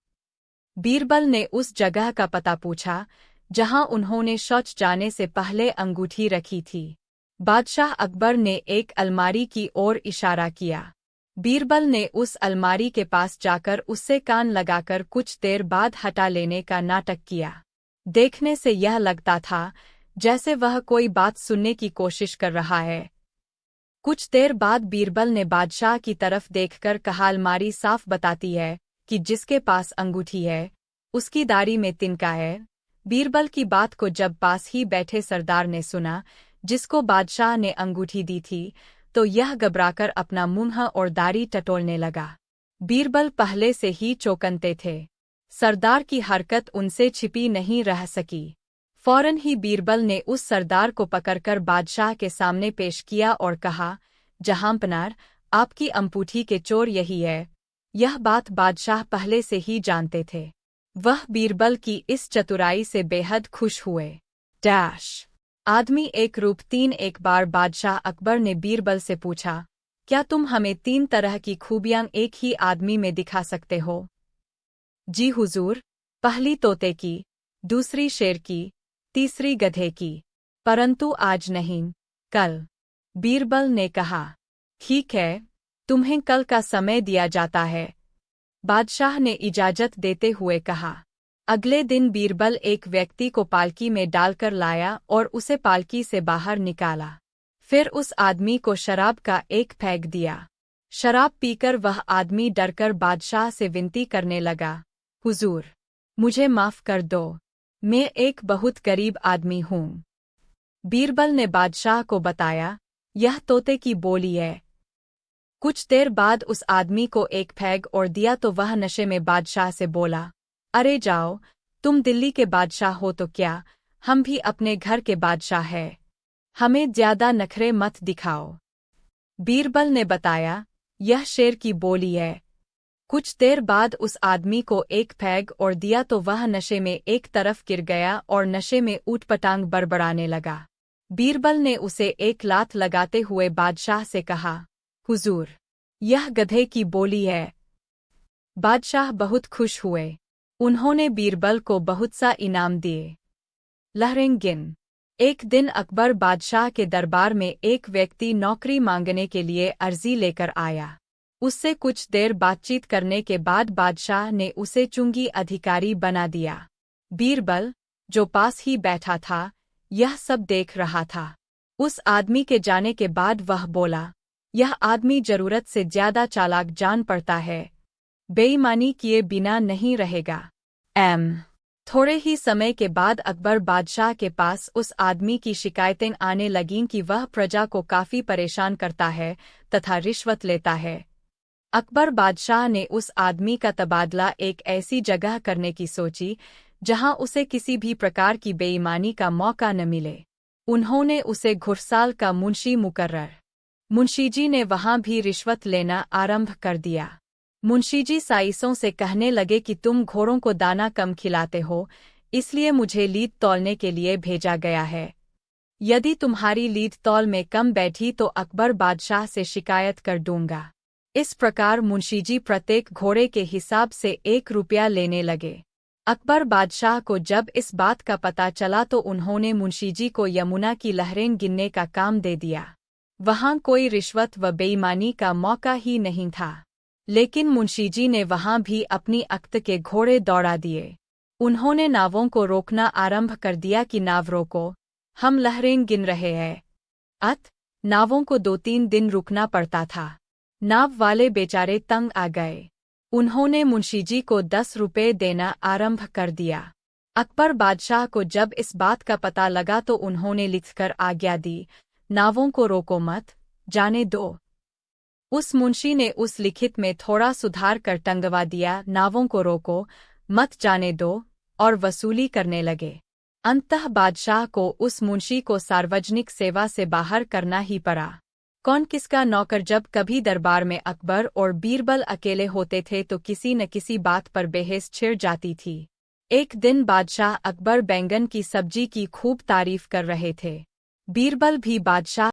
बीरबल ने उस जगह का पता पूछा जहां उन्होंने शौच जाने से पहले अंगूठी रखी थी। बादशाह अकबर ने एक अलमारी की ओर इशारा किया। बीरबल ने उस अलमारी के पास जाकर उससे कान लगाकर कुछ देर बाद हटा लेने का नाटक किया। देखने से यह लगता था जैसे वह कोई बात सुनने की कोशिश कर रहा है। कुछ देर बाद बीरबल ने बादशाह की तरफ देखकर कहा, अलमारी साफ बताती है कि जिसके पास अंगूठी है उसकी दाढ़ी में तिनका है। बीरबल की बात को जब पास ही बैठे सरदार ने सुना जिसको बादशाह ने अंगूठी दी थी, तो यह घबराकर अपना मुंह और दाढ़ी टटोलने लगा। बीरबल पहले से ही चौकन्ने थे। सरदार की हरकत उनसे छिपी नहीं रह सकी। फौरन ही बीरबल ने उस सरदार को पकड़कर बादशाह के सामने पेश किया और कहा, जहांपनार, आपकी अंगूठी के चोर यही है। यह बात बादशाह पहले से ही जानते थे। वह बीरबल की इस चतुराई से बेहद खुश हुए। आदमी एक रूप तीन। एक बार बादशाह अकबर ने बीरबल से पूछा, क्या तुम हमें 3 तरह की खूबियां एक ही आदमी में दिखा सकते हो? जी हुजूर, पहली तोते की, दूसरी शेर की, तीसरी गधे की, परंतु आज नहीं, कल। बीरबल ने कहा, ठीक है, तुम्हें कल का समय दिया जाता है। बादशाह ने इजाजत देते हुए कहा। अगले दिन बीरबल एक व्यक्ति को पालकी में डालकर लाया और उसे पालकी से बाहर निकाला। फिर उस आदमी को शराब का एक पैग दिया। शराब पीकर वह आदमी डरकर बादशाह से विनती करने लगा, हुजूर, मुझे माफ कर दो, मैं एक बहुत गरीब आदमी हूँ। बीरबल ने बादशाह को बताया, यह तोते की बोली है। कुछ देर बाद उस आदमी को एक पैग और दिया तो वह नशे में बादशाह से बोला, अरे जाओ, तुम दिल्ली के बादशाह हो तो क्या, हम भी अपने घर के बादशाह हैं। हमें ज्यादा नखरे मत दिखाओ। बीरबल ने बताया, यह शेर की बोली है। कुछ देर बाद उस आदमी को एक पैग और दिया तो वह नशे में एक तरफ गिर गया और नशे में ऊटपटांग बड़बड़ाने लगा। बीरबल ने उसे एक लात लगाते हुए बादशाह से कहा, हुजूर, यह गधे की बोली है। बादशाह बहुत खुश हुए। उन्होंने बीरबल को बहुत सा इनाम दिए। लहरेंगिन। एक दिन अकबर बादशाह के दरबार में एक व्यक्ति नौकरी मांगने के लिए अर्जी लेकर आया। उससे कुछ देर बातचीत करने के बाद बादशाह ने उसे चुंगी अधिकारी बना दिया। बीरबल, जो पास ही बैठा था, यह सब देख रहा था। उस आदमी के जाने के बाद वह बोला, यह आदमी जरूरत से ज्यादा चालाक जान पड़ता है, बेईमानी किए बिना नहीं रहेगा। थोड़े ही समय के बाद अकबर बादशाह के पास उस आदमी की शिकायतें आने लगीं कि वह प्रजा को काफी परेशान करता है तथा रिश्वत लेता है। अकबर बादशाह ने उस आदमी का तबादला एक ऐसी जगह करने की सोची जहां उसे किसी भी प्रकार की बेईमानी का मौका न मिले। उन्होंने उसे घुड़साल का मुंशी मुकर्रर। मुंशीजी ने वहां भी रिश्वत लेना आरंभ कर दिया। मुंशीजी साइसों से कहने लगे कि तुम घोड़ों को दाना कम खिलाते हो, इसलिए मुझे लीद तौलने के लिए भेजा गया है। यदि तुम्हारी लीद तौल में कम बैठी तो अकबर बादशाह से शिकायत कर दूंगा। इस प्रकार मुंशीजी प्रत्येक घोड़े के हिसाब से 1 रुपया लेने लगे। अकबर बादशाह को जब इस बात का पता चला तो उन्होंने मुंशीजी को यमुना की लहरें गिनने का काम दे दिया। वहां कोई रिश्वत व बेईमानी का मौका ही नहीं था। लेकिन मुंशीजी ने वहां भी अपनी अक्त के घोड़े दौड़ा दिए। उन्होंने नावों को रोकना आरंभ कर दिया कि नाव रोको, हम लहरें गिन रहे हैं। नावों को 2-3 दिन रुकना पड़ता था। नाव वाले बेचारे तंग आ गए। उन्होंने मुंशीजी को 10 रुपए देना आरंभ कर दिया। अकबर बादशाह को जब इस बात का पता लगा तो उन्होंने लिखकर आज्ञा दी, नावों को रोको मत, जाने दो। उस मुंशी ने उस लिखित में थोड़ा सुधार कर टंगवा दिया, नावों को रोको मत, जाने दो, और वसूली करने लगे। अंततः बादशाह को उस मुंशी को सार्वजनिक सेवा से बाहर करना ही पड़ा। कौन किसका नौकर। जब कभी दरबार में अकबर और बीरबल अकेले होते थे तो किसी न किसी बात पर बहस छिड़ जाती थी। एक दिन बादशाह अकबर बैंगन की सब्जी की खूब तारीफ कर रहे थे। बीरबल भी बादशाह